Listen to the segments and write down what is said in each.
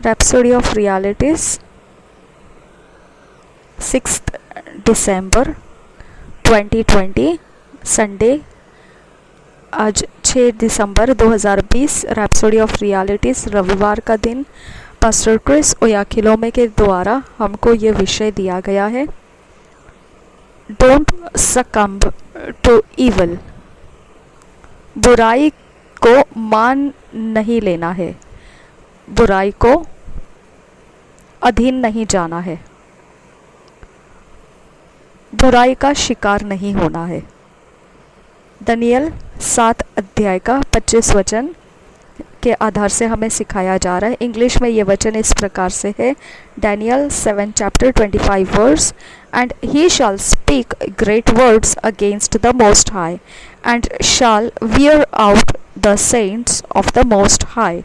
Rhapsody of Realities, 6th December 2020, Sunday. आज 6 दिसंबर 2020, rhapsody of realities, रविवार का दिन। पास्टर क्रिस ओयाखिलोमे के द्वारा हमको ये विषय दिया गया है, डोंट सकम्ब टू इवल। बुराई को मान नहीं लेना है, बुराई को अधीन नहीं जाना है, बुराई का शिकार नहीं होना है। दानियल 7 अध्याय का 25 वचन के आधार से हमें सिखाया जा रहा है। इंग्लिश में ये वचन इस प्रकार से है, Daniel 7 chapter 25 verse, and he shall speak great words against the Most High, and shall wear out the saints of the Most High,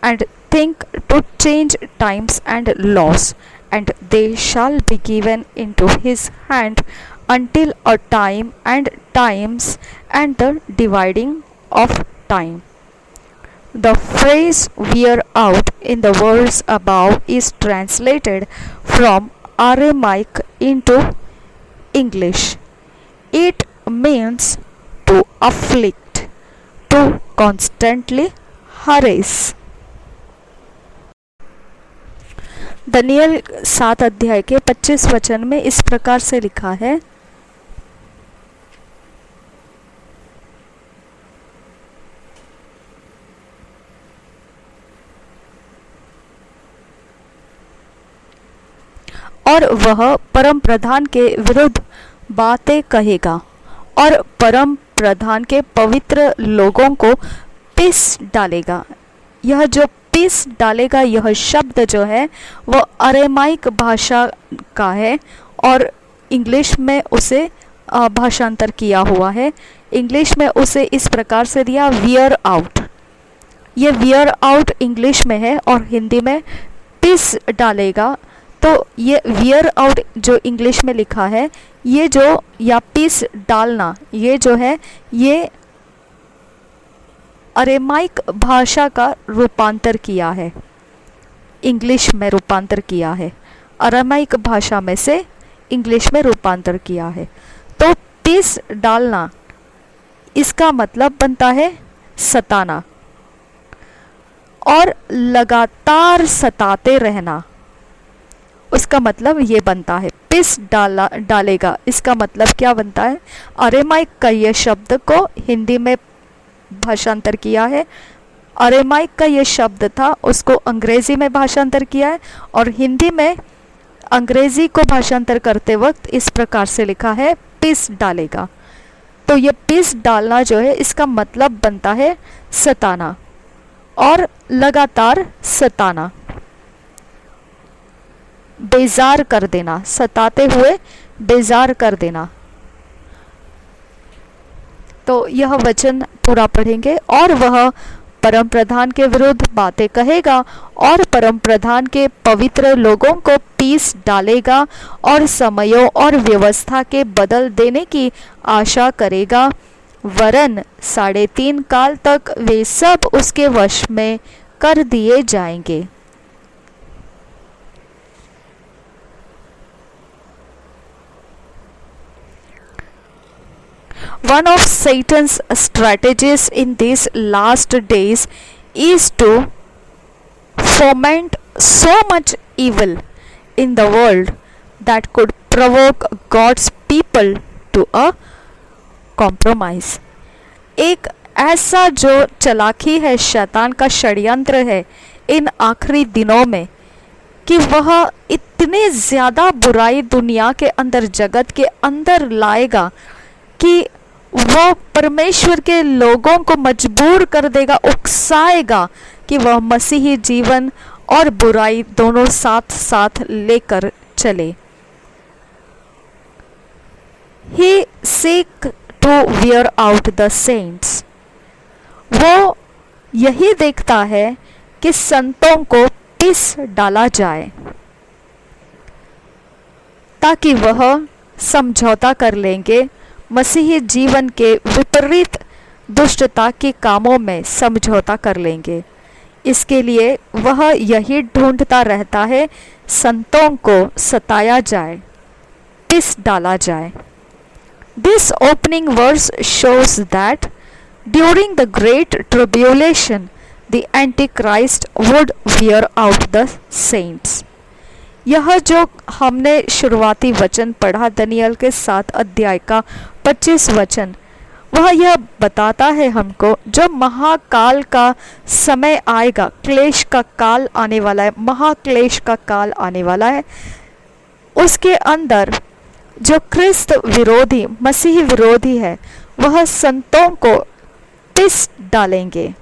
and think to change times and laws, and they shall be given into his hand until a time and times and the dividing of time. The phrase wear out in the verse above is translated from Aramaic into English. It means to afflict, to constantly harass. Daniel 7 अध्याय के 25 वचन में इस प्रकार से लिखा है, और वह परम प्रधान के विरुद्ध बातें कहेगा और परम प्रधान के पवित्र लोगों को पीस डालेगा। यह जो पीस डालेगा, यह शब्द जो है वह अरेमाइक भाषा का है और इंग्लिश में उसे भाषांतर किया हुआ है। इंग्लिश में उसे इस प्रकार से दिया, वियर आउट। ये वियर आउट इंग्लिश में है और हिंदी में पीस डालेगा। तो ये वियर आउट जो इंग्लिश में लिखा है, ये जो या पीस डालना, ये जो है ये अरेमाइक भाषा का रूपांतर किया है, इंग्लिश में रूपांतर किया है, अरेमाइक भाषा में से इंग्लिश में रूपांतर किया है। तो पीस डालना इसका मतलब बनता है सताना और लगातार सताते रहना, उसका मतलब ये बनता है पीस डालेगा। इसका मतलब क्या बनता है? अरेमाइक का ये शब्द को हिंदी में भाषांतर किया है, अरेमाइक का ये शब्द था उसको अंग्रेजी में भाषांतर किया है और हिंदी में अंग्रेजी को भाषांतर करते वक्त इस प्रकार से लिखा है, पीस डालेगा। तो ये पीस डालना जो है इसका मतलब बनता है सताना और लगातार सताना, बेजार कर देना, सताते हुए बेजार कर देना। तो यह वचन पूरा पढ़ेंगे, और वह परम प्रधान के विरुद्ध बातें कहेगा और परम प्रधान के पवित्र लोगों को पीस डालेगा और समयों और व्यवस्था के बदल देने की आशा करेगा, वरन 3.5 काल तक वे सब उसके वश में कर दिए जाएंगे। One of Satan's strategies in these last days is to foment so much evil in the world that could provoke God's people to a compromise. एक ऐसा जो चालाकी है, शैतान का षड्यंत्र है इन आखिरी दिनों में, कि वह इतने ज़्यादा बुराई दुनिया के अंदर, जगत के अंदर लाएगा कि वह परमेश्वर के लोगों को मजबूर कर देगा, उकसाएगा कि वह मसीही जीवन और बुराई दोनों साथ साथ लेकर चले। He seek to wear out the saints. वो यही देखता है कि संतों को पीस डाला जाए ताकि वह समझौता कर लेंगे, मसीही जीवन के विपरीत दुष्टता के कामों में समझौता कर लेंगे। इसके लिए वह यही ढूंढता रहता है, संतों को सताया जाए, पिस डाला जाए। This opening verse shows that during the great tribulation, the Antichrist would wear out the saints. यह जो हमने शुरुआती वचन पढ़ा दनियल के 7 अध्याय का 25 वचन, वह यह बताता है हमको जो महाकाल का समय आएगा, क्लेश का काल आने वाला है, महाक्लेश का काल आने वाला है, उसके अंदर जो ख्रिस्त विरोधी, मसीह विरोधी है, वह संतों को पिस डालेंगे।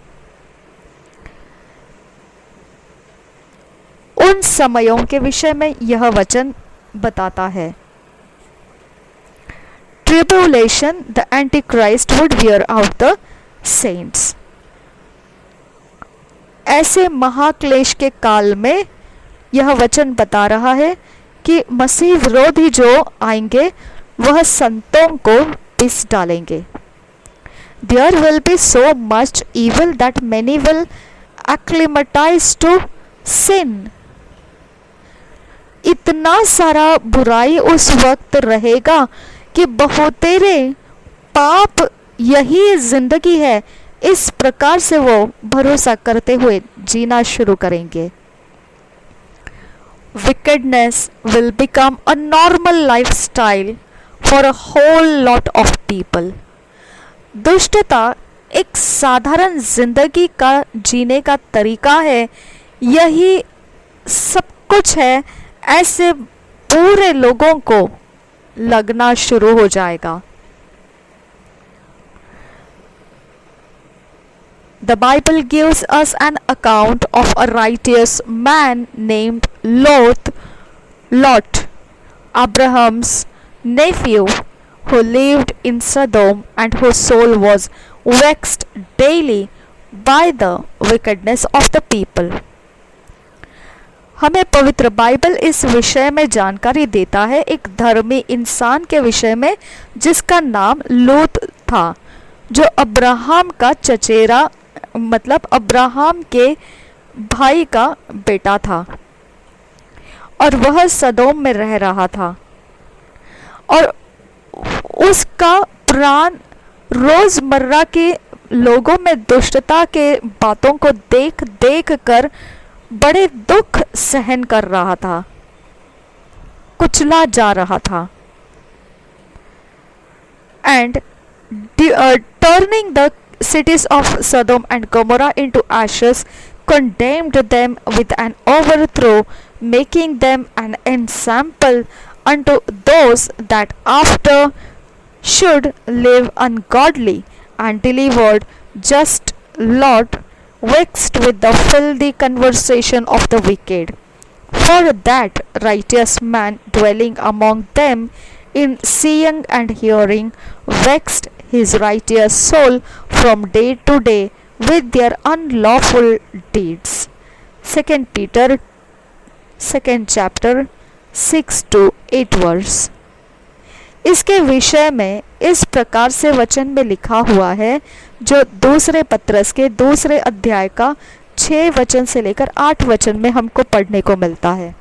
उन समयों के विषय में यह वचन बताता है। Tribulation, the Antichrist would wear out the saints. ऐसे महाक्लेश के काल में यह वचन बता रहा है कि मसीह विरोधी जो आएंगे वह संतों को पिस डालेंगे। There will be so much evil that many will acclimatize to sin. इतना सारा बुराई उस वक्त रहेगा कि बहुतेरे पाप यही जिंदगी है, इस प्रकार से वो भरोसा करते हुए जीना शुरू करेंगे। Wickedness will become a normal lifestyle for a whole lot of people. दुष्टता एक साधारण जिंदगी का जीने का तरीका है, यही सब कुछ है, ऐसे पूरे लोगों को लगना शुरू हो जाएगा। The Bible gives us an account of a righteous man named Lot, Abraham's nephew, who lived in Sodom and whose soul was vexed daily by the wickedness of the people. हमें पवित्र बाइबल इस विषय में जानकारी देता है, एक धर्मी इंसान के विषय में जिसका नाम लोत था, जो अब्राहम का चचेरा मतलब अब्राहम के भाई का बेटा था, और वह सदोम में रह रहा था, और उसका प्राण रोजमर्रा के लोगों में दुष्टता के बातों को देख देख कर बड़े दुख सहन कर रहा था, कुचला जा रहा था। And turning the cities of Sodom and Gomorrah into ashes, condemned them with an overthrow, making them an ensample unto those that after should live ungodly, and delivered just Lot, vexed with the filthy conversation of the wicked. For that righteous man dwelling among them, in seeing and hearing, vexed his righteous soul from day to day with their unlawful deeds. 2 Peter 2nd chapter 6 to 8 verse. इसके विषय में इस प्रकार से वचन में लिखा हुआ है, जो दूसरे पत्रस के दूसरे अध्याय का 6 वचन से लेकर 8 वचन में हमको पढ़ने को मिलता है।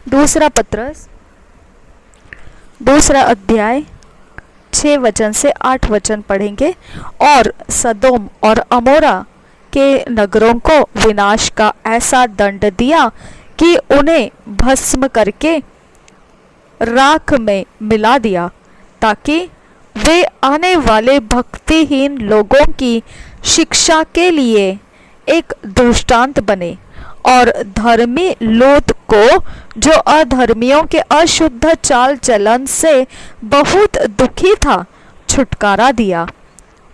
दूसरा पत्रस दूसरा अध्याय 6 वचन से 8 वचन पढ़ेंगे। और सदोम और अमोरा के नगरों को विनाश का ऐसा दंड दिया कि उन्हें भस्म करके राख में मिला दिया, ताकि वे आने वाले भक्तिहीन लोगों की शिक्षा के लिए एक दृष्टांत बने, और धर्मी लोत को, जो अधर्मियों के अशुद्ध चाल चलन से बहुत दुखी था, छुटकारा दिया,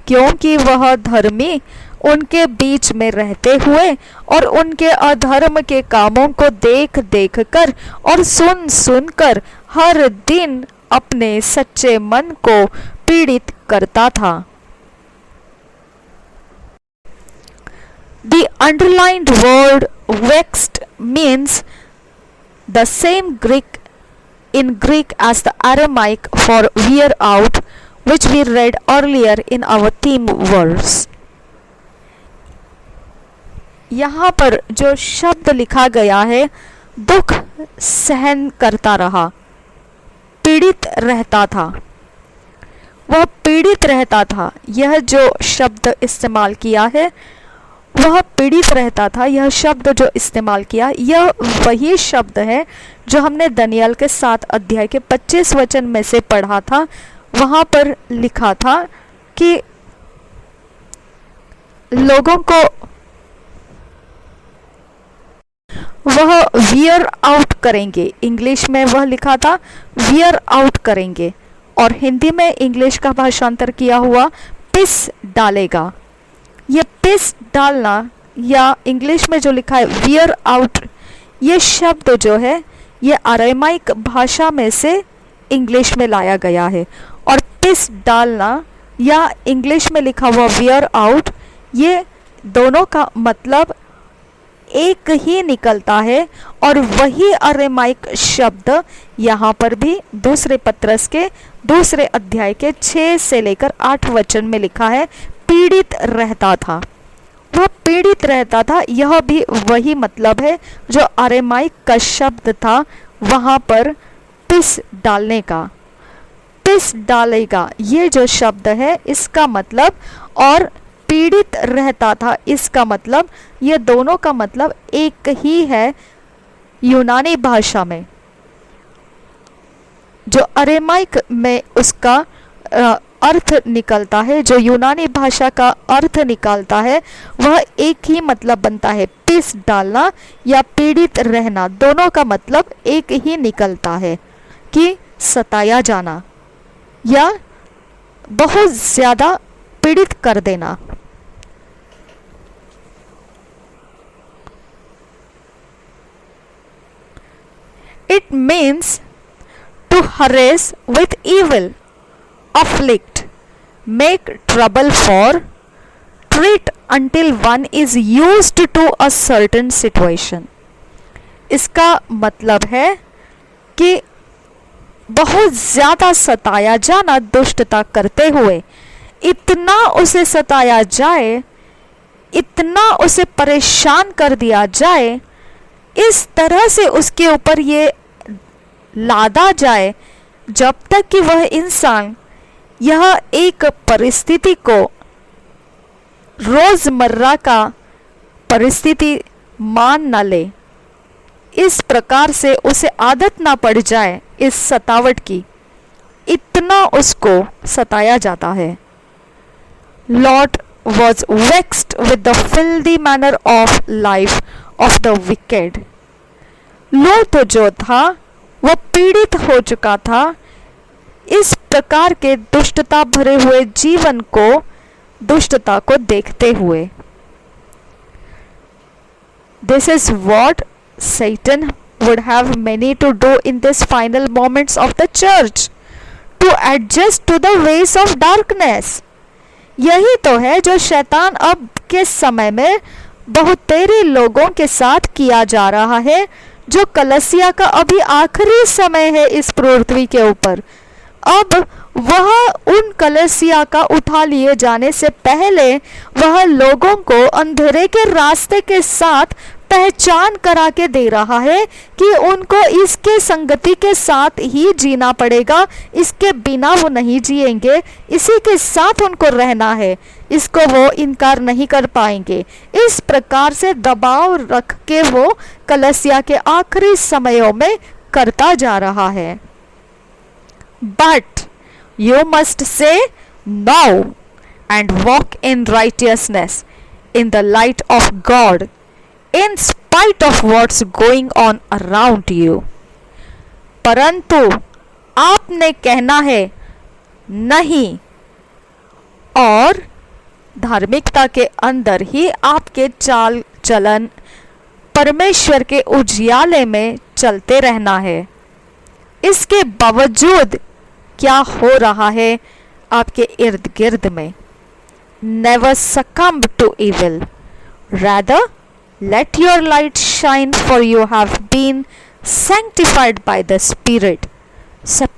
क्योंकि वह धर्मी उनके बीच में रहते हुए और उनके अधर्म के कामों को देख देख कर और सुन सुन कर हर दिन अपने सच्चे मन को पीड़ित करता था। The underlined word vexed means the same in Greek as the Aramaic for wear out, which we read earlier in our theme verse. यहाँ पर जो शब्द लिखा गया है, दुख सहन करता रहा, पीड़ित रहता था, वह पीड़ित रहता था। यह जो शब्द इस्तेमाल किया है, वह पीड़ित रहता था, यह शब्द जो इस्तेमाल किया, यह वही शब्द है जो हमने दानियेल के 7 अध्याय के 25 वचन में से पढ़ा था। वहाँ पर लिखा था कि लोगों को वह वियर आउट करेंगे। इंग्लिश में वह लिखा था वियर आउट करेंगे, और हिंदी में इंग्लिश का भाषांतर किया हुआ पिस डालेगा। ये पिस डालना या इंग्लिश में जो लिखा है वियर आउट, ये शब्द जो है ये अरामाइक भाषा में से इंग्लिश में लाया गया है। और पिस डालना या इंग्लिश में लिखा हुआ वियर आउट, ये दोनों का मतलब एक ही निकलता है। और वही अरामाइक शब्द यहाँ पर भी दूसरे पत्रस के दूसरे अध्याय के 6 से लेकर 8 वचन में लिखा है, पीड़ित रहता था। वह पीड़ित रहता था, यह भी वही मतलब है जो अरामाइक का शब्द था वहाँ पर पिस डालने का। पिस डालेगा, ये जो शब्द है इसका मतलब, और पीड़ित रहता था इसका मतलब, ये दोनों का मतलब एक ही है यूनानी भाषा में। जो अरामाइक में उसका अर्थ निकलता है, जो यूनानी भाषा का अर्थ निकलता है, वह एक ही मतलब बनता है। पिस डालना या पीड़ित रहना, दोनों का मतलब एक ही निकलता है कि सताया जाना या बहुत ज़्यादा पीड़ित कर देना। It means to harass with evil, afflict, make trouble for, treat until one is used to a certain situation. इसका मतलब है कि बहुत ज़्यादा सताया जाना, दुष्टता करते हुए इतना उसे सताया जाए, इतना उसे परेशान कर दिया जाए, इस तरह से उसके ऊपर ये लादा जाए जब तक कि वह इंसान यह एक परिस्थिति को रोज़मर्रा का परिस्थिति मान न ले। इस प्रकार से उसे आदत ना पड़ जाए इस सतावट की, इतना उसको सताया जाता है। Lot was vexed with the filthy manner of life of the wicked. लूत जो था वह पीड़ित हो चुका था इस प्रकार के दुष्टता भरे हुए जीवन को, दुष्टता को देखते हुए। This is what Satan would have many to do in this final moments of the church, to adjust to the ways of darkness. यही तो है जो शैतान अब के समय में बहुतेरे लोगों के साथ किया जा रहा है, जो कलसिया का अभी आखिरी समय है इस पृथ्वी के ऊपर। अब वह उन कलसिया का उठा लिए जाने से पहले वह लोगों को अंधेरे के रास्ते के साथ पहचान करा के दे रहा है कि उनको इसके संगति के साथ ही जीना पड़ेगा, इसके बिना वो नहीं जिएंगे, इसी के साथ उनको रहना है, इसको वो इनकार नहीं कर पाएंगे। इस प्रकार से दबाव रख के वो कलसिया के आखिरी समयों में करता जा रहा है। But you must say no and walk in righteousness in the light of God in spite of what's going on around you. परंतु आपने कहना है नहीं, और धार्मिकता के अंदर ही आपके चाल चलन परमेश्वर के उजियाले में चलते रहना है। इसके बावजूद क्या हो रहा है आपके इर्द गिर्द में? Never succumb to evil. Rather, let your light shine, for you have been sanctified by the Spirit.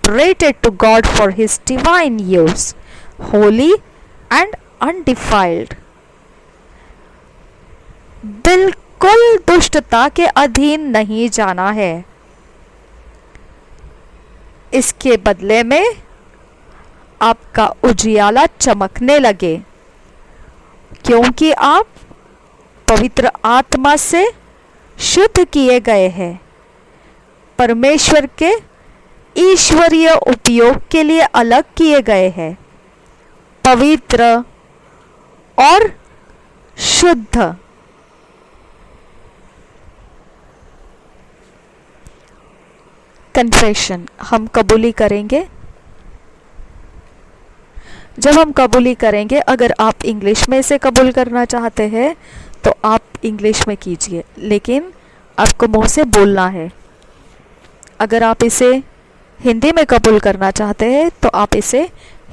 separated to God for his divine use, holy and undefiled. बिल्कुल दुष्टता के अधीन नहीं जाना है। इसके बदले में आपका उजियाला चमकने लगे, क्योंकि आप पवित्र आत्मा से शुद्ध किए गए हैं, परमेश्वर के ईश्वरीय उपयोग के लिए अलग किए गए हैं, पवित्र और शुद्ध। कन्फेशन, हम कबूली करेंगे। जब हम कबूली करेंगे, अगर आप इंग्लिश में इसे कबूल करना चाहते हैं तो आप इंग्लिश में कीजिए, लेकिन आपको मुंह से बोलना है। अगर आप इसे हिंदी में कबूल करना चाहते हैं तो आप इसे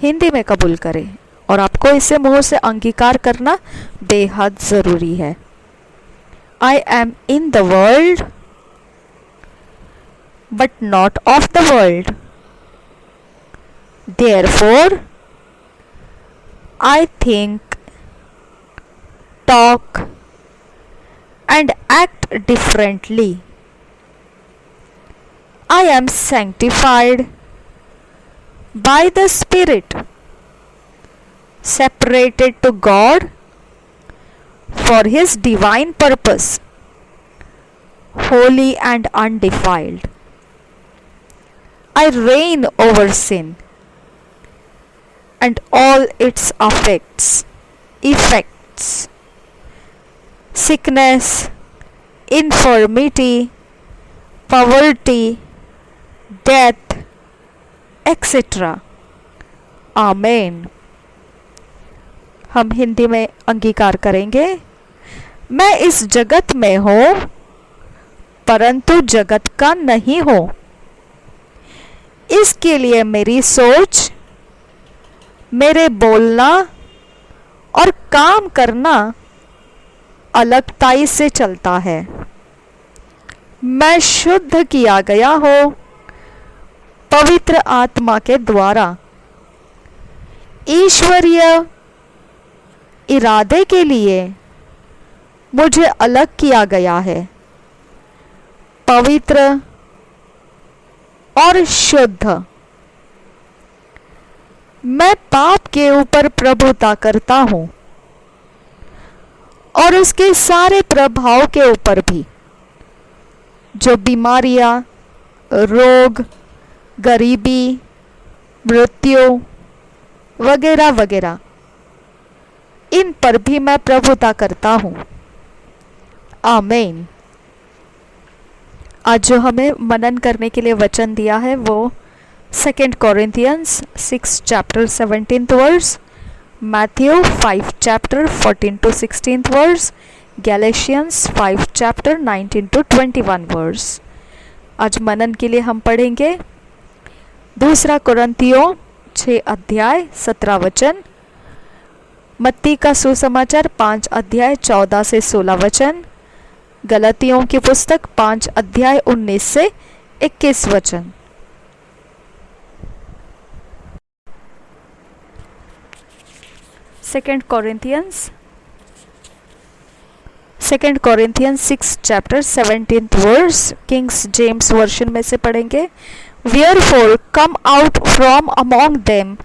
हिंदी में कबूल करें, और आपको इसे मुंह से अंगीकार करना बेहद ज़रूरी है। I am in the world but not of the world. Therefore, I think, talk, and act differently. I am sanctified by the Spirit, separated to God for His divine purpose, holy and undefiled. I reign over sin and all its effects, sickness, infirmity, poverty, death, etc. आमेन। हम हिंदी में अंगीकार करेंगे। मैं इस जगत में हूँ, परंतु जगत का नहीं हूँ। इसके लिए मेरी सोच, मेरे बोलना और काम करना अलगताई से चलता है। मैं शुद्ध किया गया हूँ पवित्र आत्मा के द्वारा। ईश्वरीय इरादे के लिए मुझे अलग किया गया है, पवित्र और शुद्ध। मैं पाप के ऊपर प्रभुता करता हूं और उसके सारे प्रभाव के ऊपर भी, जो बीमारियां, रोग, गरीबी, मृत्यु वगैरह वगैरह, इन पर भी मैं प्रभुता करता हूं। आमीन। आज जो हमें मनन करने के लिए वचन दिया है वो 2 Corinthians 6 chapter 17th verse, Matthew 5 chapter 14 to 16th verse, Galatians 5 chapter 19 to 21 verse। आज मनन के लिए हम पढ़ेंगे 2 कुरिन्थियों 6 अध्याय 17 वचन, मत्ती का सुसमाचार 5 अध्याय 14 से 16 वचन, गलतियों की पुस्तक 5 अध्याय 19 से 21 वचन। Second Corinthians 6 chapter 17th verse, Kings James version में से पढ़ेंगे। Wherefore come out from among them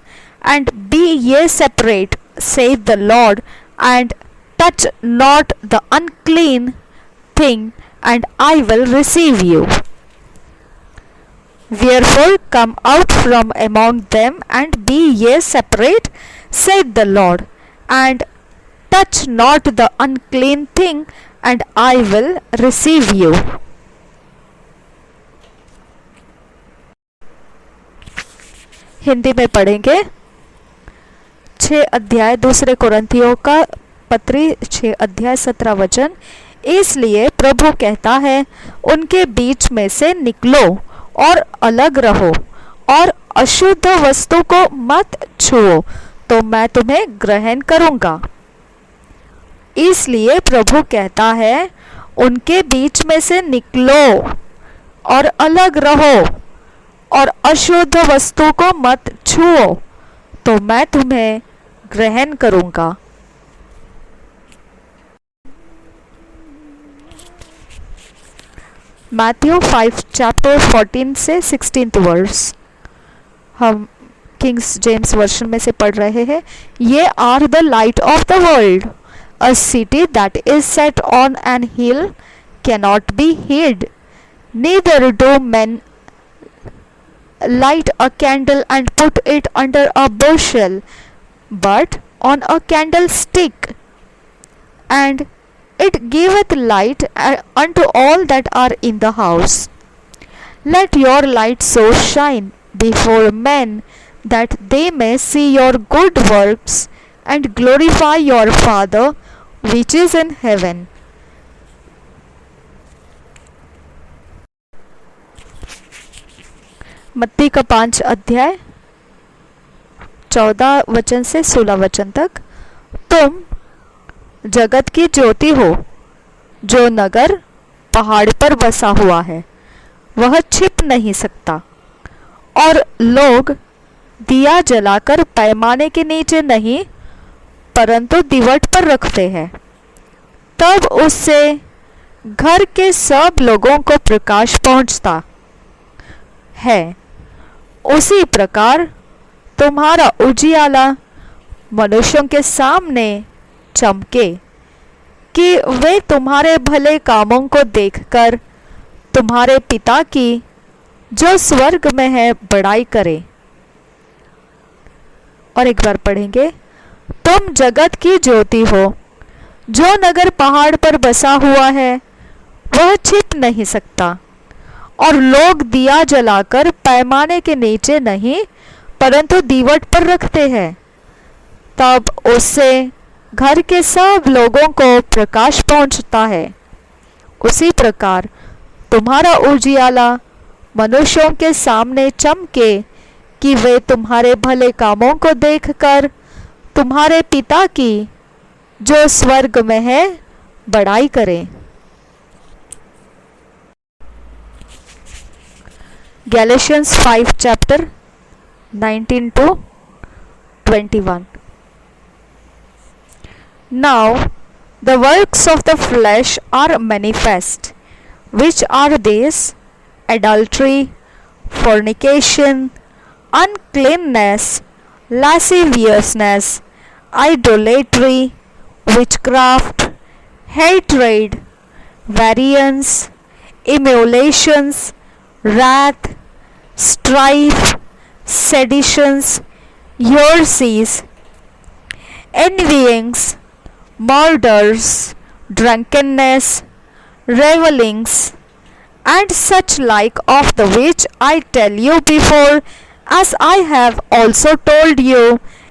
and be ye separate, saith the Lord, and touch not the unclean thing, and I will receive you. Wherefore come out from among them and be ye separate, saith the Lord, and touch not the unclean thing, and I will receive you. Hindi में पढ़ेंगे 6 अध्याय 2 कुरिन्थियों का पत्री 6 अध्याय 17 वचन। इसलिए प्रभु कहता है, उनके बीच में से निकलो और अलग रहो, और अशुद्ध वस्तु को मत छुओ, तो मैं तुम्हें ग्रहण करूंगा। इसलिए प्रभु कहता है, उनके बीच में से निकलो और अलग रहो, और अशुद्ध वस्तु को मत छुओ, तो मैं तुम्हें ग्रहण करूंगा। मैथ्यू 5 चैप्टर 14 से 16 वर्स हम किंग्स जेम्स वर्शन में से पढ़ रहे हैं। Ye are the light of the world, a city that is set on an hill cannot be hid, neither do men light a candle and put it under a bushel, but on a candlestick, and it giveth light unto all that are in the house. Let your light so shine before men that they may see your good works and glorify your Father which is in heaven. मत्ती का 5 अध्याय 14 वचन से 16 वचन तक। तुम जगत की ज्योति हो। जो नगर पहाड़ पर बसा हुआ है वह छिप नहीं सकता, और लोग दिया जलाकर पैमाने के नीचे नहीं परंतु दीवट पर रखते हैं, तब उससे घर के सब लोगों को प्रकाश पहुंचता है। उसी प्रकार तुम्हारा उजियाला मनुष्यों के सामने चमके, कि वे तुम्हारे भले कामों को देखकर तुम्हारे पिता की जो स्वर्ग में है बड़ाई करें। और एक बार पढ़ेंगे। तुम जगत की ज्योति हो। जो नगर पहाड़ पर बसा हुआ है वह छिप नहीं सकता, और लोग दिया जलाकर पैमाने के नीचे नहीं परंतु दीवट पर रखते हैं, तब उससे घर के सब लोगों को प्रकाश पहुंचता है। उसी प्रकार तुम्हारा उजियाला मनुष्यों के सामने चमके, कि वे तुम्हारे भले कामों को देखकर तुम्हारे पिता की जो स्वर्ग में है बड़ाई करें। Galatians 5 chapter 19 to 21. Now the works of the flesh are manifest, which are these: adultery, fornication, uncleanness, lasciviousness, idolatry, witchcraft, hatred, variance, emulations, wrath, strife, seditions, heresies, envyings, murders, drunkenness, revellings, and such like, of the which I tell you before, as I have also told you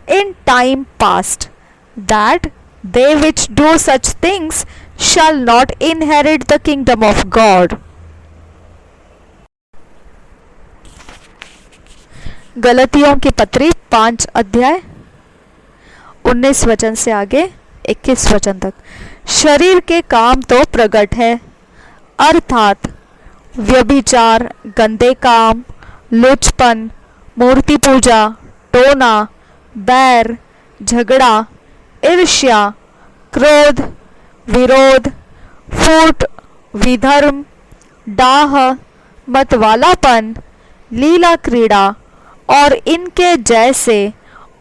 in time past, that they which do such things shall not inherit the kingdom of God. गलतियों की पत्री 5 अध्याय 19 वचन से आगे 21 वचन तक। शरीर के काम तो प्रकट है, अर्थात व्यभिचार, गंदे काम, लुचपन, मूर्ति पूजा, टोना, बैर, झगड़ा, ईर्ष्या, क्रोध, विरोध, फूट, विधर्म, डाह, मतवालापन, लीला क्रीड़ा और इनके जैसे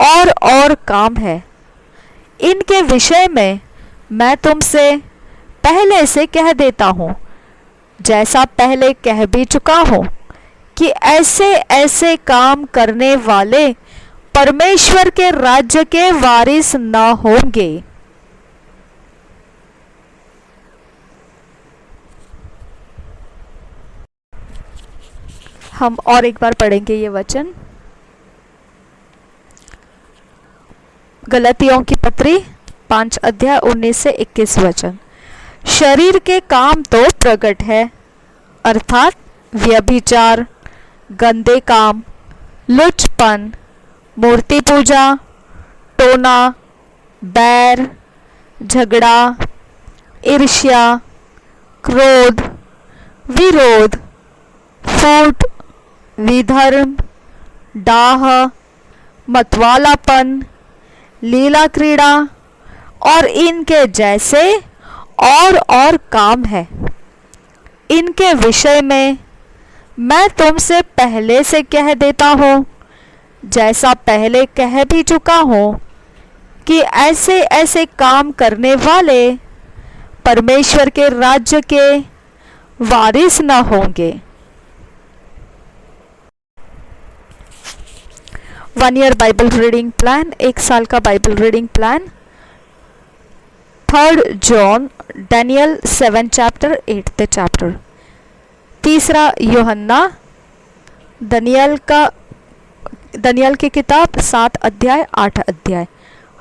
और काम है। इनके विषय में मैं तुमसे पहले से कह देता हूँ, जैसा पहले कह भी चुका हूँ, कि ऐसे ऐसे काम करने वाले परमेश्वर के राज्य के वारिस न होंगे। हम और एक बार पढ़ेंगे ये वचन। गलतियों की पत्री 5 अध्याय 19 से 21 वचन। शरीर के काम तो प्रकट है, अर्थात व्यभिचार, गंदे काम, लुचपन, मूर्ति पूजा, टोना, बैर, झगड़ा, ईर्ष्या, क्रोध, विरोध, फूट, विधर्म, डाह, मतवालापन, लीला क्रीड़ा और इनके जैसे और काम है। इनके विषय में मैं तुमसे पहले से कह देता हूँ, जैसा पहले कह भी चुका हूँ, कि ऐसे ऐसे काम करने वाले परमेश्वर के राज्य के वारिस न होंगे। 1 ईयर बाइबल रीडिंग प्लान, 1 साल का Bible reading plan. 3 John, Daniel 7 chapter, 8th chapter. 3 यूहन्ना, दनियल की किताब 7 अध्याय 8 अध्याय।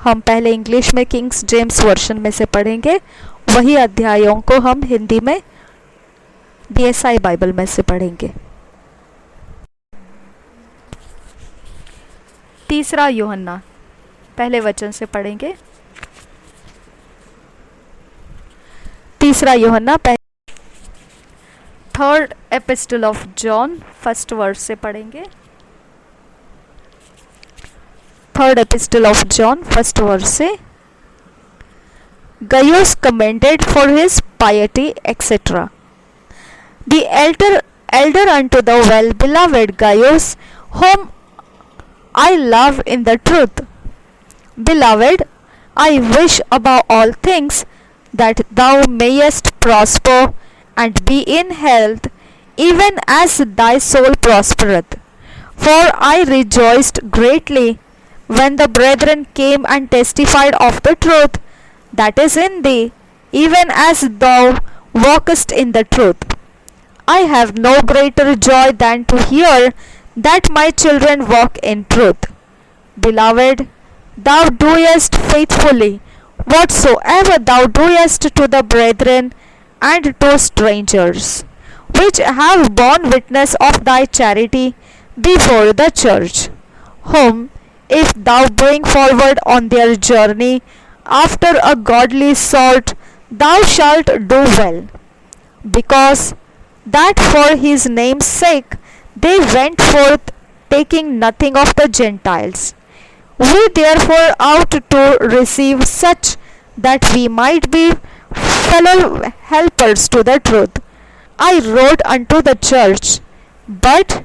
हम पहले इंग्लिश में किंग्स जेम्स वर्शन में से पढ़ेंगे, वही अध्यायों को हम हिंदी में DSI बाइबल में से पढ़ेंगे। 3 यूहन्ना, पहले वचन से पढ़ेंगे। 3 यूहन्ना, 3rd epistle of John, 1st verse से पढ़ेंगे। 3rd epistle of John, 1st verse से। Gaius commended for his piety, etc. The elder unto the well-beloved Gaius, whom I love in the truth. Beloved, I wish above all things that thou mayest prosper and be in health, even as thy soul prospereth. For I rejoiced greatly when the brethren came and testified of the truth that is in thee, even as thou walkest in the truth. I have no greater joy than to hear that my children walk in truth. Beloved, thou doest faithfully whatsoever thou doest to the brethren and to strangers, which have borne witness of thy charity before the church, whom if thou bring forward on their journey after a godly sort, thou shalt do well, because that for his name's sake they went forth, taking nothing of the Gentiles. We therefore ought to receive such, that we might be fellow helpers to the truth. I wrote unto the church, but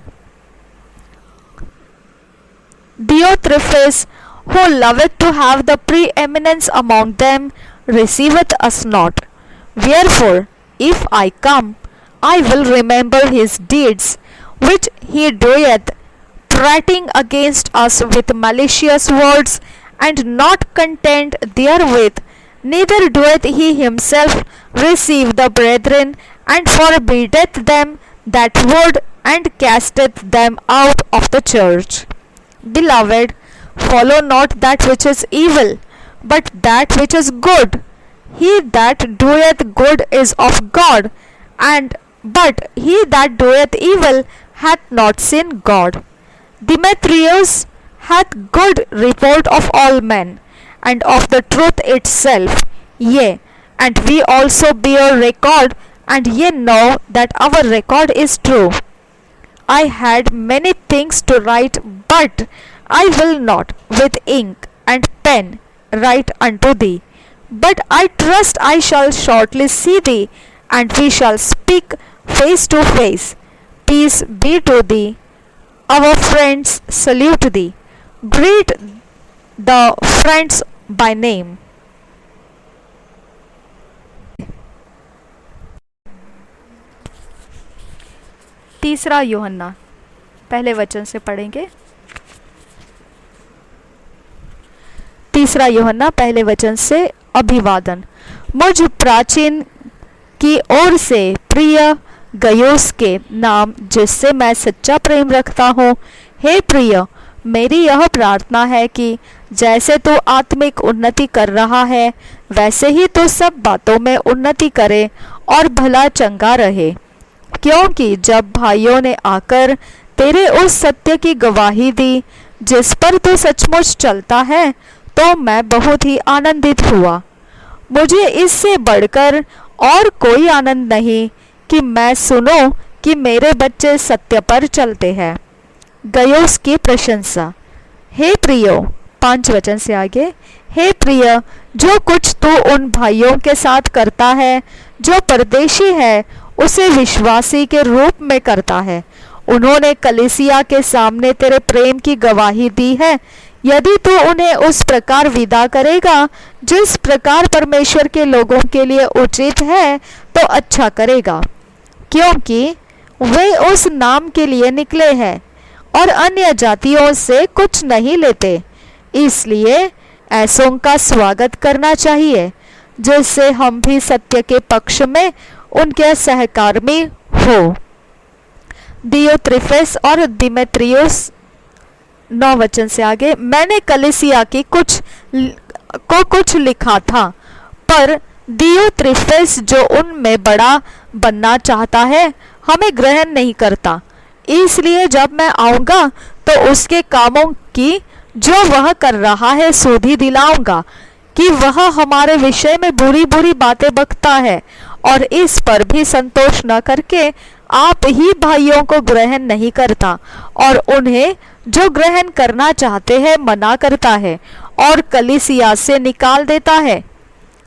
Diotrephes, who loveth to have the preeminence among them, receiveth us not. Wherefore, if I come, I will remember his deeds, which he doeth, prating against us with malicious words, and not content therewith, neither doeth he himself receive the brethren, and forbiddeth them that would, and casteth them out of the church. Beloved, follow not that which is evil, but that which is good. He that doeth good is of God, but he that doeth evil hath not seen God. Demetrius hath good report of all men, and of the truth itself. Yea, and we also bear record, and ye know that our record is true. I had many things to write, but I will not with ink and pen write unto thee. But I trust I shall shortly see thee, and we shall speak face to face. Peace be to thee. Our friends salute thee. Greet the friends by name. तीसरा यूहन्ना, पहले वचन से पढ़ेंगे। 3 यूहन्ना, पहले वचन से। अभिवादन मुझ प्राचीन की ओर से प्रिय गयुस के नाम, जिससे मैं सच्चा प्रेम रखता हूँ। हे प्रिय, मेरी यह प्रार्थना है कि जैसे तू आत्मिक उन्नति कर रहा है, वैसे ही तू सब बातों में उन्नति करे और भला चंगा रहे। क्योंकि जब भाइयों ने आकर तेरे उस सत्य की गवाही दी जिस पर तू सचमुच चलता है, तो मैं बहुत ही आनंदित हुआ। मुझे इससे बढ़कर और कोई आनंद नहीं कि मैं सुनूं कि मेरे बच्चे सत्य पर चलते हैं। गयोस की प्रशंसा। हे प्रियो, 5 वचन से आगे, हे प्रिय, जो कुछ तू उन भाइयों के साथ करता है जो परदेशी है, उसे विश्वासी के रूप में करता है। उन्होंने कलीसिया के सामने तेरे प्रेम की गवाही दी है। यदि तू उन्हें उस प्रकार विदा करेगा जिस प्रकार परमेश्वर के लोगों के लिए उचित है, तो अच्छा करेगा, क्योंकि वे उस नाम के लिए निकले हैं और अन्य जातियों से कुछ नहीं लेते। इसलिए ऐसों का स्वागत करना चाहिए, जिससे हम भी सत्य के पक्ष में उनके सहकर्मी हो। दियोत्रिफेस और दिमेत्रियुस, 9 वचन से आगे, मैंने कलीसिया की कुछ लिखा था, पर दियोत्रिफेस जो उनमें बड़ा बनना चाहता है, हमें ग्रहण नहीं करता। इसलिए जब मैं आऊँगा तो उसके कामों की जो वह कर रहा है सुधि दिलाऊंगा कि वह हमारे विषय में बुरी बुरी बातें बकता है, और इस पर भी संतोष न करके आप ही भाइयों को ग्रहण नहीं करता, और उन्हें जो ग्रहण करना चाहते हैं मना करता है और कलीसिया से निकाल देता है।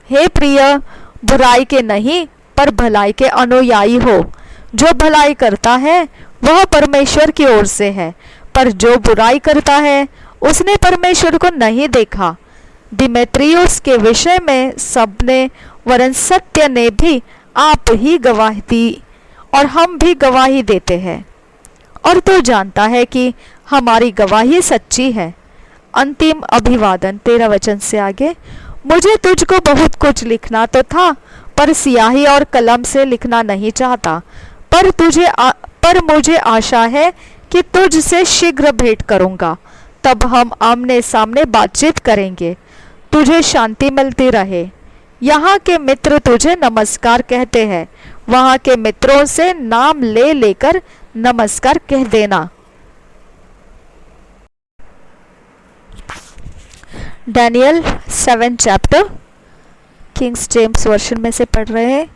हे प्रिय, बुराई के नहीं पर भलाई के अनुयायी हो। जो भलाई करता है वह परमेश्वर की ओर से है, पर जो बुराई करता है उसने परमेश्वर को नहीं देखा। दिमेत्रियुस के विषय में सबने वरन सत्य ने भी आप ही गवाही दी, और हम भी गवाही देते हैं, और तू जानता है कि हमारी गवाही सच्ची है। अंतिम अभिवादन, 13 वचन से आगे, मुझे तुझको बहुत कुछ लिखना तो था, पर स्याही और कलम से लिखना नहीं चाहता, पर मुझे आशा है कि तुझसे शीघ्र भेंट करूंगा, तब हम आमने सामने बातचीत करेंगे। तुझे शांति मिलती रहे। यहाँ के मित्र तुझे नमस्कार कहते हैं। वहाँ के मित्रों से नाम ले लेकर नमस्कार कह देना। Daniel 7 chapter, Kings James version में से पढ़ रहे हैं।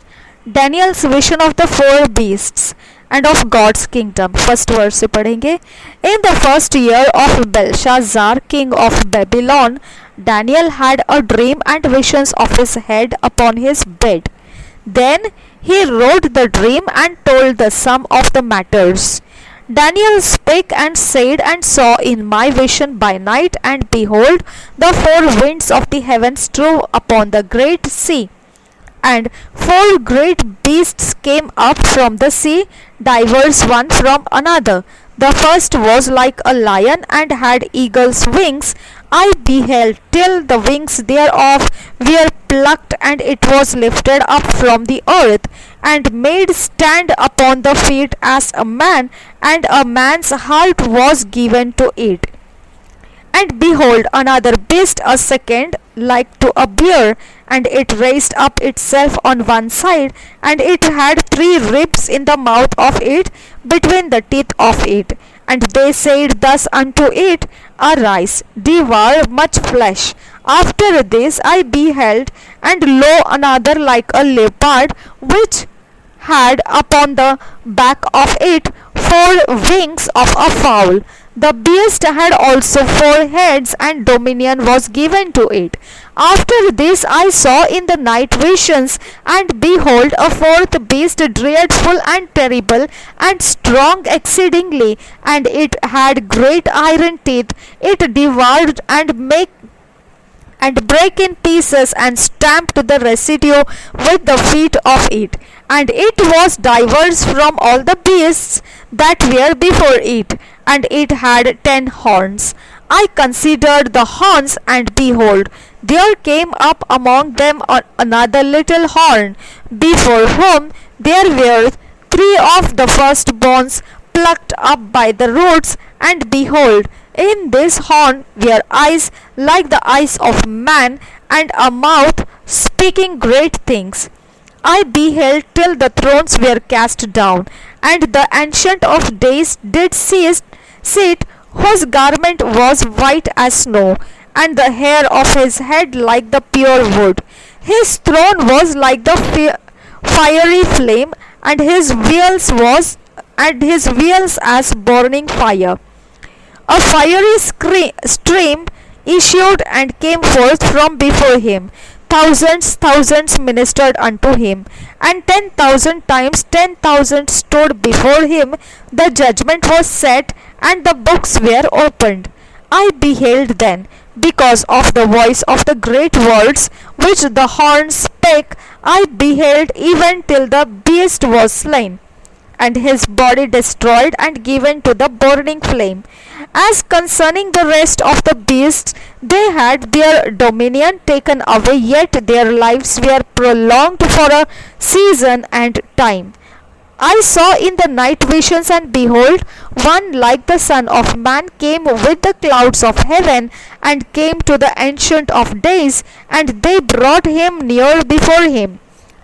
Daniel's vision of the 4 beasts and of God's kingdom, first verse से पढ़ेंगे। In the first year of Belshazzar, king of Babylon, Daniel had a dream and visions of his head upon his bed. Then he wrote the dream and told the sum of the matters. Daniel spake and said, and saw in my vision by night, and behold, the 4 winds of the heavens drove upon the great sea. And 4 great beasts came up from the sea, diverse one from another. The first was like a lion, and had eagle's wings. I beheld till the wings thereof were plucked, and it was lifted up from the earth, and made stand upon the feet as a man, and a man's heart was given to it. And behold, another beast, a second, like to a bear, and it raised up itself on one side, and it had 3 ribs in the mouth of it, between the teeth of it. And they said thus unto it, Arise, devour much flesh. After this I beheld, and lo, another like a leopard, which had upon the back of it 4 wings of a fowl. The beast had also 4 heads, and dominion was given to it. After this I saw in the night visions, and behold, a 4th beast, dreadful and terrible, and strong exceedingly, and it had great iron teeth. It devoured and brake in pieces, and stamped the residue with the feet of it. And it was diverse from all the beasts that were before it, and it had 10 horns. I considered the horns, and behold, there came up among them another little horn, before whom there were 3 of the firstborns plucked up by the roots, and behold, in this horn were eyes like the eyes of man, and a mouth speaking great things. I beheld till the thrones were cast down, and the Ancient of Days did sit, whose garment was white as snow, and the hair of his head like the pure wood. His throne was like the fiery flame, and his wheels as burning fire. A fiery stream issued and came forth from before him. Thousands ministered unto him, and 10,000 times 10,000 stood before him. The judgment was set, and the books were opened. I beheld then, because of the voice of the great words which the horn spake, I beheld even till the beast was slain, and his body destroyed and given to the burning flame. As concerning the rest of the beasts, they had their dominion taken away, yet their lives were prolonged for a season and time. I saw in the night visions, and behold, one like the Son of Man came with the clouds of heaven, and came to the Ancient of Days, and they brought him near before him.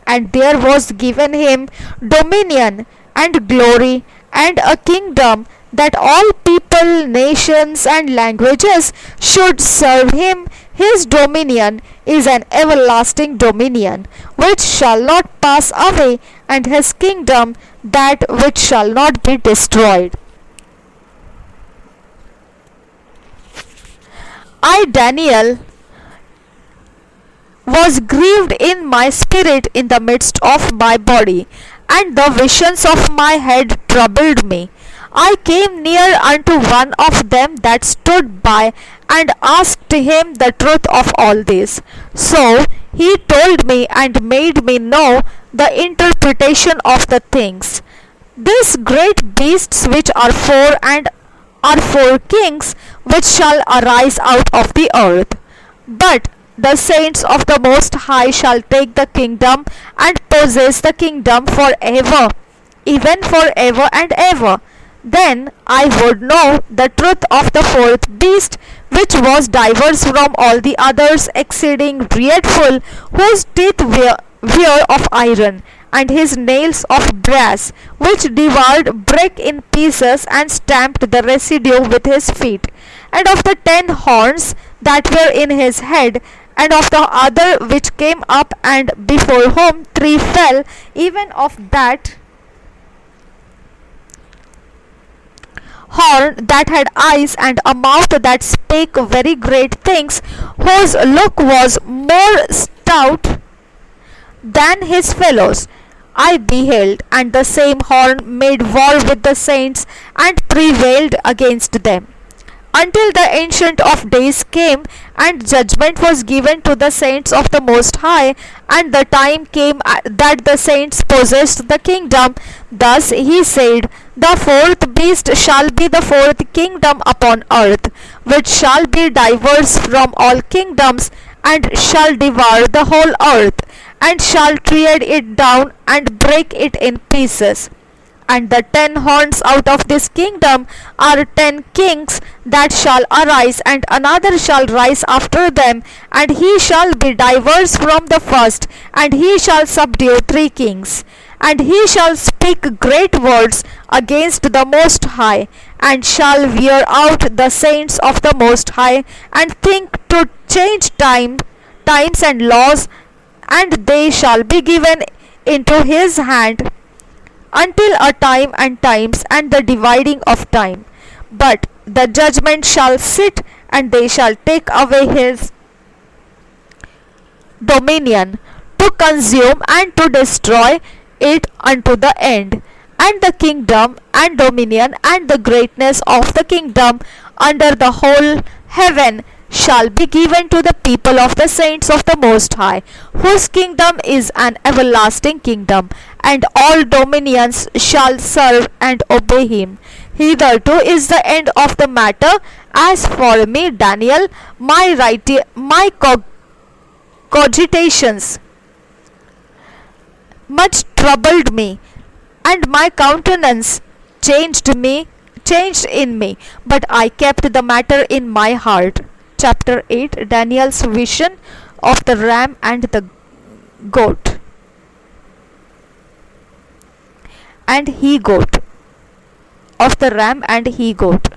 And there was given him dominion and glory and a kingdom, that all people, nations, and languages should serve him. His dominion is an everlasting dominion which shall not pass away, and his kingdom that which shall not be destroyed. I, Daniel, was grieved in my spirit in the midst of my body, and the visions of my head troubled me. I came near unto one of them that stood by, and asked him the truth of all this. So he told me and made me know the interpretation of the things. These great beasts which are four, and are four kings which shall arise out of the earth. But the saints of the Most High shall take the kingdom, and possess the kingdom for ever, even for ever and ever. Then I would know the truth of the fourth beast, which was diverse from all the others, exceeding dreadful, whose teeth were of iron, and his nails of brass, which devoured, brake in pieces, and stamped the residue with his feet. And of the 10 horns that were in his head, and of the other which came up, and before whom 3 fell, even of that horn that had eyes, and a mouth that spake very great things, whose look was more stout than his fellows, I beheld, and the same horn made war with the saints, and prevailed against them, until the Ancient of Days came, and judgment was given to the saints of the Most High, and the time came that the saints possessed the kingdom. Thus he said, the fourth beast shall be the fourth kingdom upon earth, which shall be diverse from all kingdoms, and shall devour the whole earth, and shall tread it down, and break it in pieces. And the 10 horns out of this kingdom are 10 kings that shall arise, and another shall rise after them, and he shall be diverse from the first, and he shall subdue 3 kings. And he shall speak great words against the Most High, and shall wear out the saints of the Most High, and think to change times and laws, and they shall be given into his hand until a time and times, and the dividing of time. But the judgment shall sit, and they shall take away his dominion, to consume and to destroy it unto the end. And the kingdom and dominion and the greatness of the kingdom under the whole heaven shall be given to the people of the saints of the Most High, whose kingdom is an everlasting kingdom, and all dominions shall serve and obey him. Hitherto is the end of the matter. As for me, Daniel, my cogitations much troubled me, and my countenance changed in me, but I kept the matter in my heart. Chapter 8, Daniel's vision of the ram and the goat. And he goat, of the ram and he goat.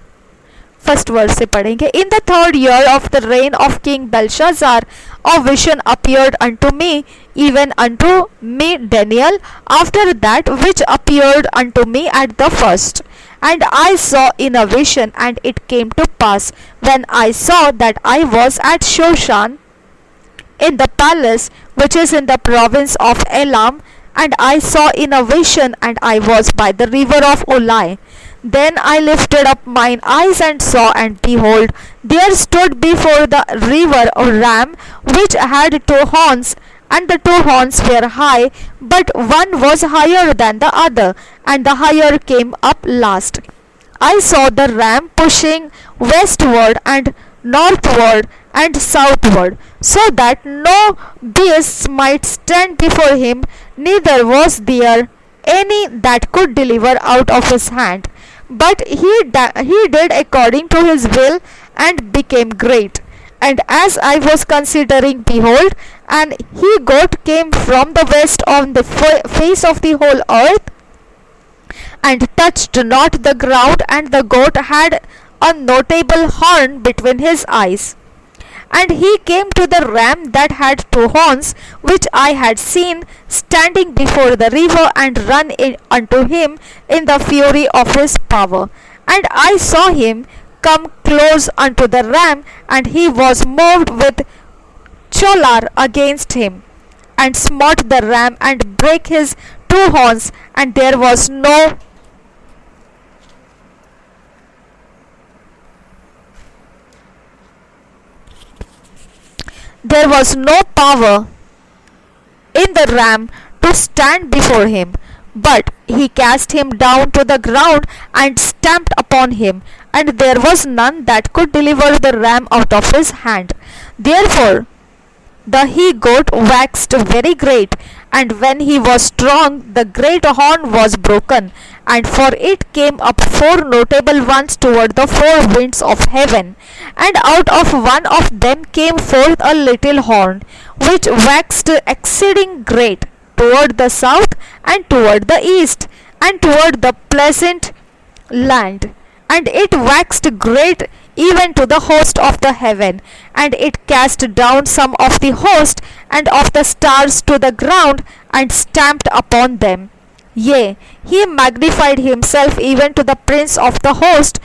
First word से पढ़ेंगे. In the 3rd year of the reign of King Belshazzar, a vision appeared unto me, even unto me Daniel, after that which appeared unto me at the first. And I saw in a vision, and it came to pass, when I saw that I was at Shoshan, in the palace which is in the province of Elam, and I saw in a vision, and I was by the river of Ulai. Then I lifted up mine eyes and saw, and behold, there stood before the river a ram which had two horns, and the two horns were high, but one was higher than the other, and the higher came up last. I saw the ram pushing westward and northward and southward, so that no beasts might stand before him, neither was there any that could deliver out of his hand. But he did according to his will, and became great. And as I was considering, behold, an he goat came from the west on the face of the whole earth, and touched not the ground, and the goat had a notable horn between his eyes. And he came to the ram that had two horns, which I had seen standing before the river, and run in unto him in the fury of his power. And I saw him come close unto the ram, and he was moved with choler against him, and smote the ram, and brake his two horns, and there was no power in the ram to stand before him, but he cast him down to the ground, and stamped upon him, and there was none that could deliver the ram out of his hand. Therefore the he goat waxed very great, and when he was strong, the great horn was broken, and for it came up four notable ones toward the four winds of heaven, and out of one of them came forth a little horn, which waxed exceeding great, toward the south, and toward the east, and toward the pleasant land. And it waxed great even to the host of the heaven, and it cast down some of the host and of the stars to the ground, and stamped upon them. Yea, he magnified himself even to the prince of the host,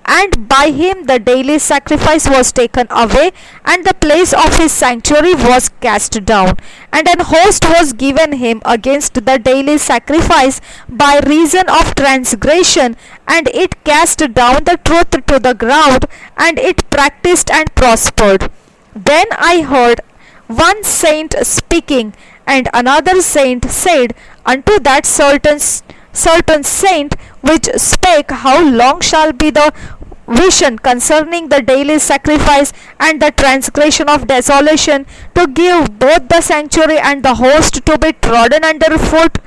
and by him the daily sacrifice was taken away, and the place of his sanctuary was cast down, and an host was given him against the daily sacrifice by reason of transgression, and it cast down the truth to the ground, and it practiced and prospered. Then I heard one saint speaking, and another saint said unto that certain saint which spake, How long shall be the vision concerning the daily sacrifice and the transgression of desolation, to give both the sanctuary and the host to be trodden under foot?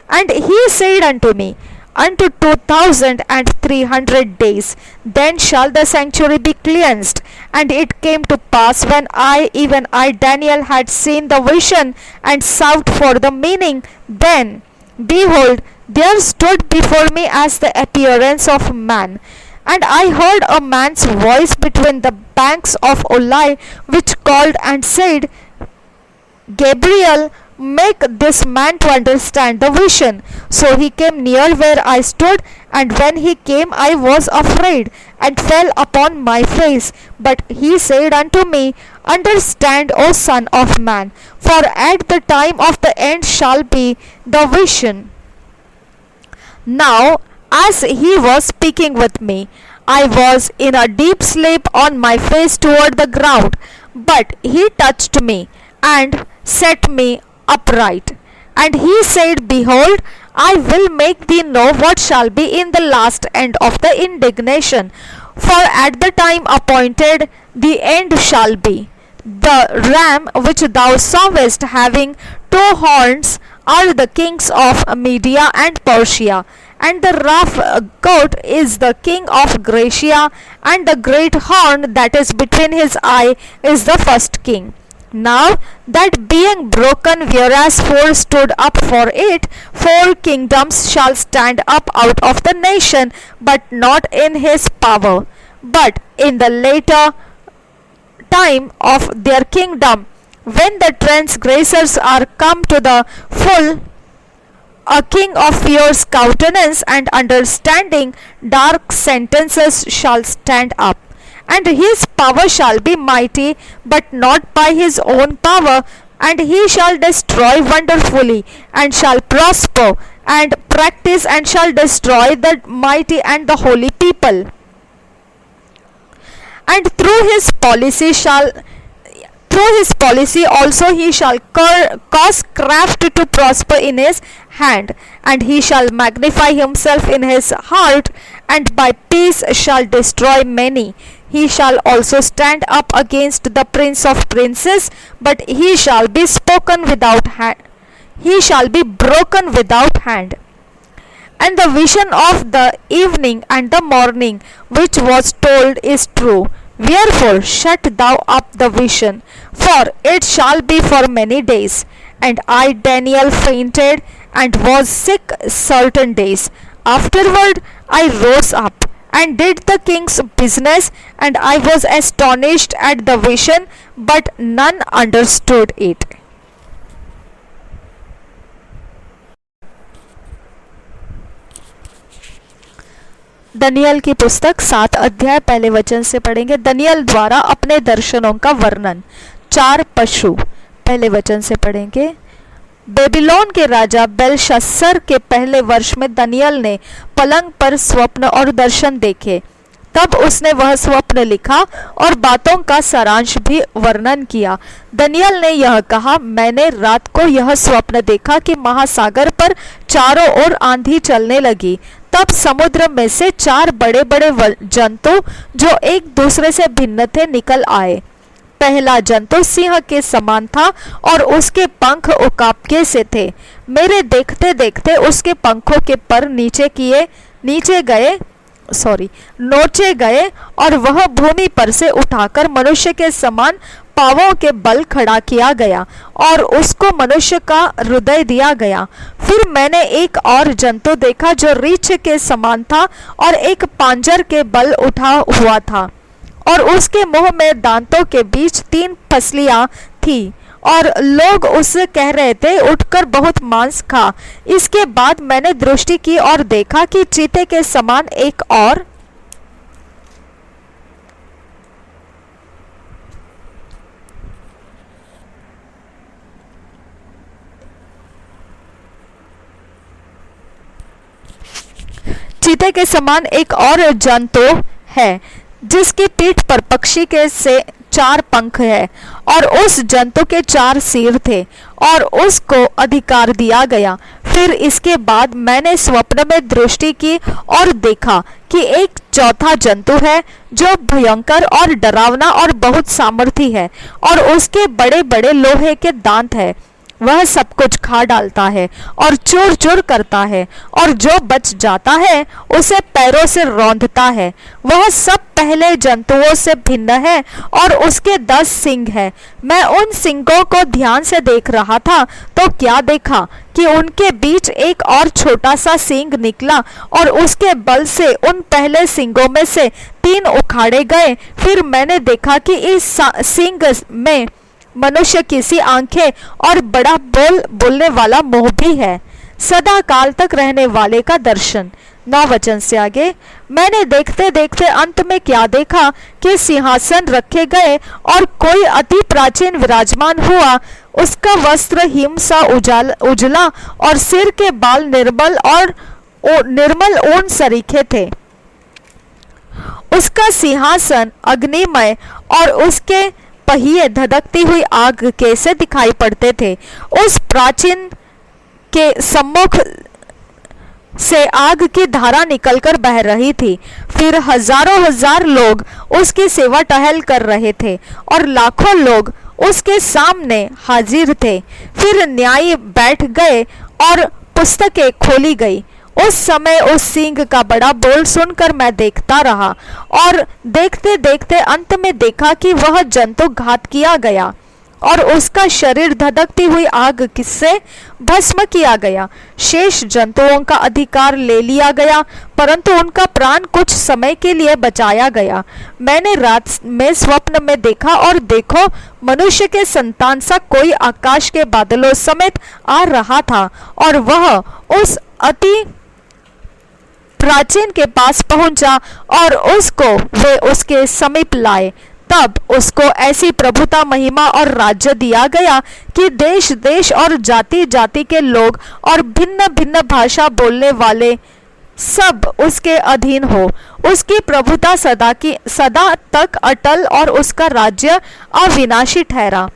And he said unto me, Unto 2,300 days, then shall the sanctuary be cleansed. And it came to pass, when even I, Daniel, had seen the vision, and sought for the meaning, then, behold, there stood before me as the appearance of man. And I heard a man's voice between the banks of Ulai, which called and said, Gabriel, make this man to understand the vision. So he came near where I stood, and when he came, I was afraid, and fell upon my face. But he said unto me, Understand, O son of man, for at the time of the end shall be the vision. Now, as he was speaking with me, I was in a deep sleep on my face toward the ground, but he touched me, and set me upright. And he said, Behold, I will make thee know what shall be in the last end of the indignation. For at the time appointed the end shall be. The ram which thou sawest having two horns are the kings of Media and Persia, and the rough goat is the king of Gracia, and the great horn that is between his eye is the first king. Now that being broken, whereas four stood up for it, four kingdoms shall stand up out of the nation, but not in his power. But in the later time of their kingdom, when the transgressors are come to the full a king of fierce countenance and understanding dark sentences shall stand up, and his power shall be mighty, but not by his own power, and he shall destroy wonderfully, and shall prosper, and practice, and shall destroy the mighty and the holy people. And through his policy also he shall cause craft to prosper in his hand, and he shall magnify himself in his heart, and by peace shall destroy many. He shall also stand up against the prince of princes, but he shall be spoken without hand. He shall be broken without hand. And the vision of the evening and the morning which was told is true. Wherefore shut thou up the vision, for it shall be for many days. And I, Daniel, fainted and was sick certain days. Afterward I rose up and did the king's business, and I was astonished at the vision, but none understood it. Daniel की पुस्तक 7 अध्याय पहले वचन से पढ़ेंगे। Daniel द्वारा अपने दर्शनों का वर्णन। 4 पशु, पहले वचन से पढ़ेंगे। बेबीलोन के राजा बेलशस्सर के पहले वर्ष में दनियल ने पलंग पर स्वप्न और दर्शन देखे। तब उसने वह स्वप्न लिखा और बातों का सारांश भी वर्णन किया। दनियल ने यह कहा, मैंने रात को यह स्वप्न देखा कि महासागर पर चारों ओर आंधी चलने लगी। तब समुद्र में से 4 बड़े बड़े जंतु जो एक दूसरे से भिन्न थे निकल आए। पहला जंतु सिंह के समान था और उसके पंख उकाब के से थे। मेरे देखते देखते उसके पंखों के पर नोचे गए और वह भूमि पर से उठाकर मनुष्य के समान पांवों के बल खड़ा किया गया और उसको मनुष्य का हृदय दिया गया। फिर मैंने एक और जंतु देखा जो रीछ के समान था और एक पांजर के बल उठा हुआ था, और उसके मुंह में दांतों के बीच 3 फसलियां थी, और लोग उससे कह रहे थे, उठकर बहुत मांस खा। इसके बाद मैंने दृष्टि की और देखा कि चीते के समान एक और जंतु है, जिसकी पीठ पर पक्षी के से 4 पंख है, और उस जंतु के 4 सिर थे, और उसको अधिकार दिया गया। फिर इसके बाद मैंने स्वप्न में दृष्टि की और देखा कि एक चौथा जंतु है जो भयंकर और डरावना और बहुत सामर्थी है, और उसके बड़े बड़े लोहे के दांत है। वह सब कुछ खा डालता है और चूर चूर करता है, और जो बच जाता है उसे पैरों से रौंदता है। वह सब पहले जंतुओं से भिन्न है और उसके 10 सींग है। मैं उन सींगों को ध्यान से देख रहा था तो क्या देखा कि उनके बीच एक और छोटा सा सींग निकला, और उसके बल से उन पहले सींगों में से 3 उखाड़े गए। फिर मैंने देखा कि इस सींग में मनुष्य की सी आंखें और बड़ा बोलने वाला मुंह भी है। सदा काल तक रहने वाले का दर्शन। 9 वचन से आगे, मैंने देखते देखते अंत में क्या देखा कि सिंहासन रखे गए और कोई अति प्राचीन विराजमान हुआ। उसका वस्त्र हिम सा उजला और सिर के बाल निर्मल ऊन सरीखे थे। उसका सिंहासन अग्निमय और उसके पहिए धधकती हुई आग के से दिखाई पड़ते थे। उस प्राचीन के सम्मुख से आग की धारा निकलकर बह रही थी। फिर हजारों हजार लोग उसकी सेवा टहल कर रहे थे और लाखों लोग उसके सामने हाजिर थे। फिर न्यायी बैठ गए और पुस्तकें खोली गई। उस समय उस सिंह का बड़ा बोल सुनकर मैं देखता रहा, और देखते देखते अंत में देखा कि वह जंतु घात किया गया और उसका शरीर धधकती हुई आग किससे भस्म किया गया। शेष जंतुओं का अधिकार ले लिया गया, परंतु उनका प्राण कुछ समय के लिए बचाया गया। मैंने रात में स्वप्न में देखा, और देखो, मनुष्य के संतान सा कोई आकाश के बादलों समेत आ रहा था, और वह उस अति प्राचीन के पास पहुंचा और उसको वे उसके समीप लाए। तब उसको ऐसी प्रभुता, महिमा और राज्य दिया गया कि देश देश और जाति जाति के लोग और भिन्न भिन्न भाषा बोलने वाले सब उसके अधीन हो। उसकी प्रभुता सदा तक अटल, और उसका राज्य अविनाशी ठहरा।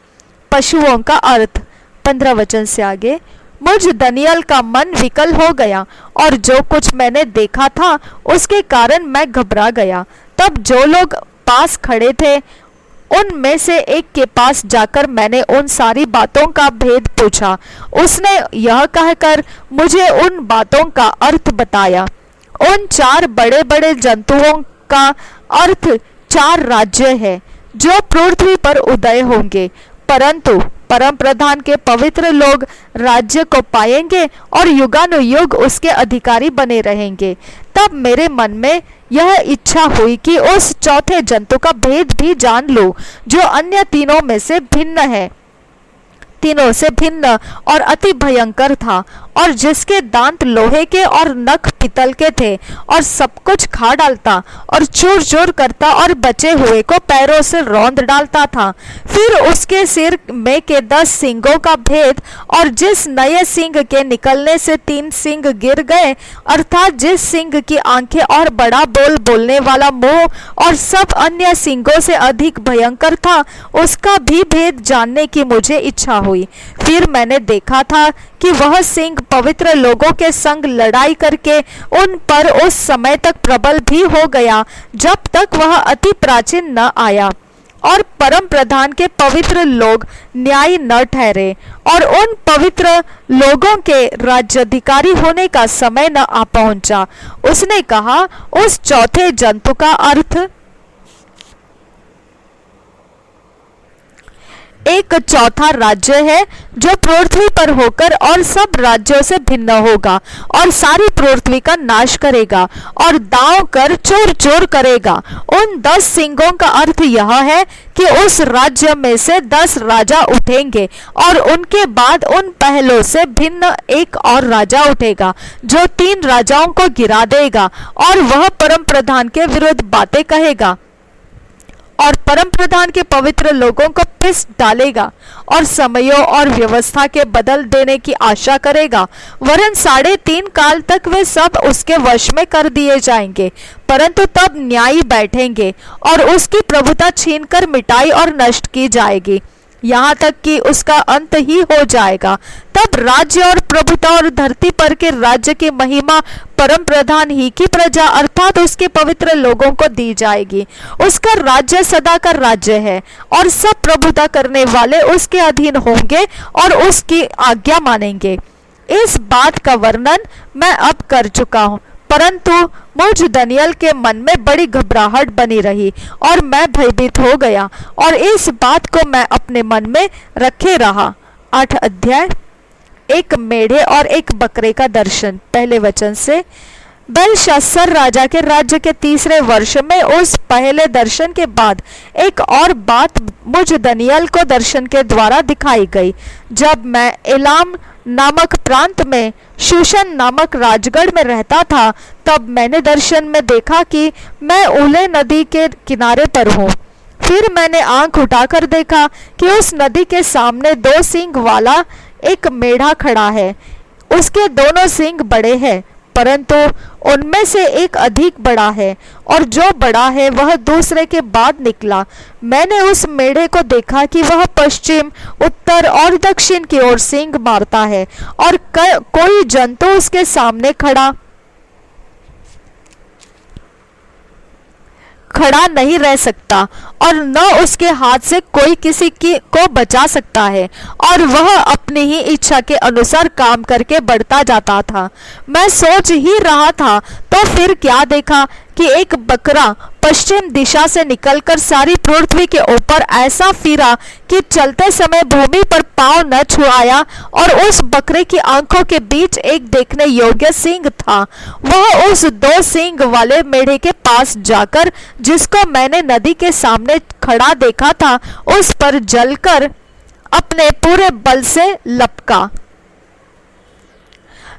पशुओं का अर्थ 15 वचन से आगे। मुझ दनियल का मन विकल हो गया, और जो कुछ मैंने देखा था उसके कारण मैं घबरा गया। तब जो लोग पास खड़े थे उनमें से एक के पास जाकर मैंने उन सारी बातों का भेद पूछा। उसने यह कहकर मुझे उन बातों का अर्थ बताया। उन 4 बड़े बड़े जंतुओं का अर्थ 4 राज्य है जो पृथ्वी पर उदय होंगे, परंतु परम प्रधान के पवित्र लोग राज्य को पाएंगे और युगानुयुग उसके अधिकारी बने रहेंगे। तब मेरे मन में यह इच्छा हुई कि उस चौथे जंतु का भेद भी जान लूं, जो अन्य तीनों से भिन्न और अति भयंकर था, और जिसके दांत लोहे के और नख पीतल के थे, और सब कुछ खा डालता और चूर चूर करता और बचे हुए को पैरों से रौंद डालता था। फिर उसके सिर में के 10 सींगों का भेद, और जिस नए सींग के निकलने से 3 सींग गिर गए, अर्थात जिस सींग की आंखें और बड़ा बोलने वाला मुंह और सब अन्य सींगों से अधिक भयंकर था, उसका भी भेद जानने की मुझे इच्छा हुई। फिर मैंने देखा था कि वह सिंह पवित्र लोगों के संग लड़ाई करके उन पर उस समय तक प्रबल भी हो गया जब तक वह अति प्राचीन न आया, और परम प्रधान के पवित्र लोग न्यायी न ठहरे, और उन पवित्र लोगों के राज्याधिकारी होने का समय न आ पहुंचा। उसने कहा, उस चौथे जंतु का अर्थ एक चौथा राज्य है जो पृथ्वी पर होकर और सब राज्यों से भिन्न होगा, और सारी पृथ्वी का नाश करेगा और दांव कर चूर चूर करेगा। उन 10 सिंगों का अर्थ यह है कि उस राज्य में से 10 राजा उठेंगे, और उनके बाद उन पहलों से भिन्न एक और राजा उठेगा जो 3 राजाओं को गिरा देगा, और वह परम प्रधान के विरुद्ध बातें कहेगा और परम प्रधान के पवित्र लोगों को पिस डालेगा, और समयों और व्यवस्था के बदल देने की आशा करेगा। वरन 3.5 काल तक वे सब उसके वश में कर दिए जाएंगे, परंतु तब न्यायी बैठेंगे और उसकी प्रभुता छीनकर मिटाई और नष्ट की जाएगी, यहाँ तक कि उसका अंत ही हो जाएगा। तब राज्य और प्रभुता और धरती पर के राज्य की महिमा परम प्रधान ही की प्रजा अर्थात उसके पवित्र लोगों को दी जाएगी। उसका राज्य सदा का राज्य है, और सब प्रभुता करने वाले उसके अधीन होंगे और उसकी आज्ञा मानेंगे। इस बात का वर्णन मैं अब कर चुका हूँ, परंतु मुझ दनियल के मन में बड़ी घबराहट बनी रही और मैं भयभीत हो गया, और इस बात को मैं अपने मन में रखे रहा। 8 अध्याय। एक मेढ़े और एक बकरे का दर्शन। पहले वचन से। बेलशस्सर राजा के राज्य के 3रे वर्ष में उस पहले दर्शन के बाद एक और बात मुझ दनियल को दर्शन के द्वारा दिखाई गई। जब मैं एलाम नामक प्रांत में शूशन नामक राजगढ़ में रहता था, तब मैंने दर्शन में देखा कि मैं उले नदी के किनारे पर हूँ। फिर मैंने आंख उठाकर देखा कि उस नदी के सामने 2 सींग वाला एक मेढ़ा खड़ा है। उसके दोनों सींग बड़े हैं, परंतु उनमें से एक अधिक बड़ा है, और जो बड़ा है वह दूसरे के बाद निकला। मैंने उस मेढ़े को देखा कि वह पश्चिम, उत्तर और दक्षिण की ओर सींग मारता है, और कोई जंतु उसके सामने खड़ा नहीं रह सकता, और न उसके हाथ से कोई किसी को बचा सकता है, और वह अपनी ही इच्छा के अनुसार काम करके बढ़ता जाता था। मैं सोच ही रहा था तो फिर क्या देखा कि एक बकरा पश्चिम दिशा से निकलकर सारी पृथ्वी के ऊपर ऐसा फिरा कि चलते समय भूमि पर पांव न छुआया, और उस बकरे की आंखों के बीच एक देखने योग्य सींग था। वह उस 2 सींग वाले मेढ़े के पास जाकर, जिसको मैंने नदी के सामने खड़ा देखा था, उस पर जलकर अपने पूरे बल से लपका।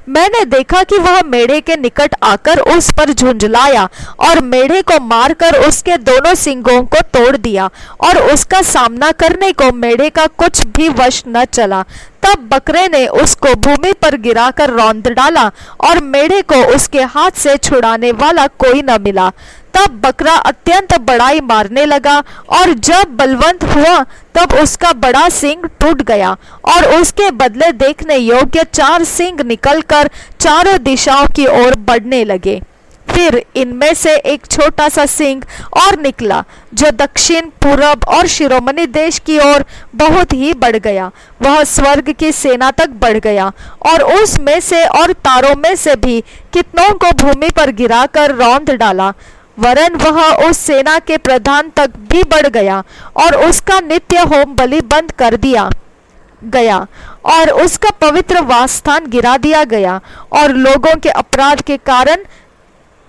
मैंने देखा कि वह मेढ़े के निकट आकर उस पर झुंझलाया और मेढ़े को मारकर उसके दोनों सींगों को तोड़ दिया, और उसका सामना करने को मेढ़े का कुछ भी वश न चला। तब बकरे ने उसको भूमि पर गिराकर रौंद डाला, और मेढ़े को उसके हाथ से छुड़ाने वाला कोई न मिला। तब बकरा अत्यंत बड़ाई मारने लगा, और जब बलवंत हुआ तब उसका बड़ा सींग टूट गया, और उसके बदले देखने योग्य 4 सींग निकलकर चारों दिशाओं की ओर बढ़ने लगे। फिर इनमें से एक छोटा सा सींग और निकला, जो दक्षिण, पूरब और शिरोमणि देश की ओर बहुत ही बढ़ गया। वह स्वर्ग की सेना तक बढ़ गया, और उसमें से और तारों में से भी कितनों को भूमि पर गिराकर रौंद डाला। वरन वह उस सेना के प्रधान तक भी बढ़ गया, और उसका नित्य होम बलि बंद कर दिया गया, और उसका पवित्र वासस्थान गिरा दिया गया, और लोगों के अपराध के कारण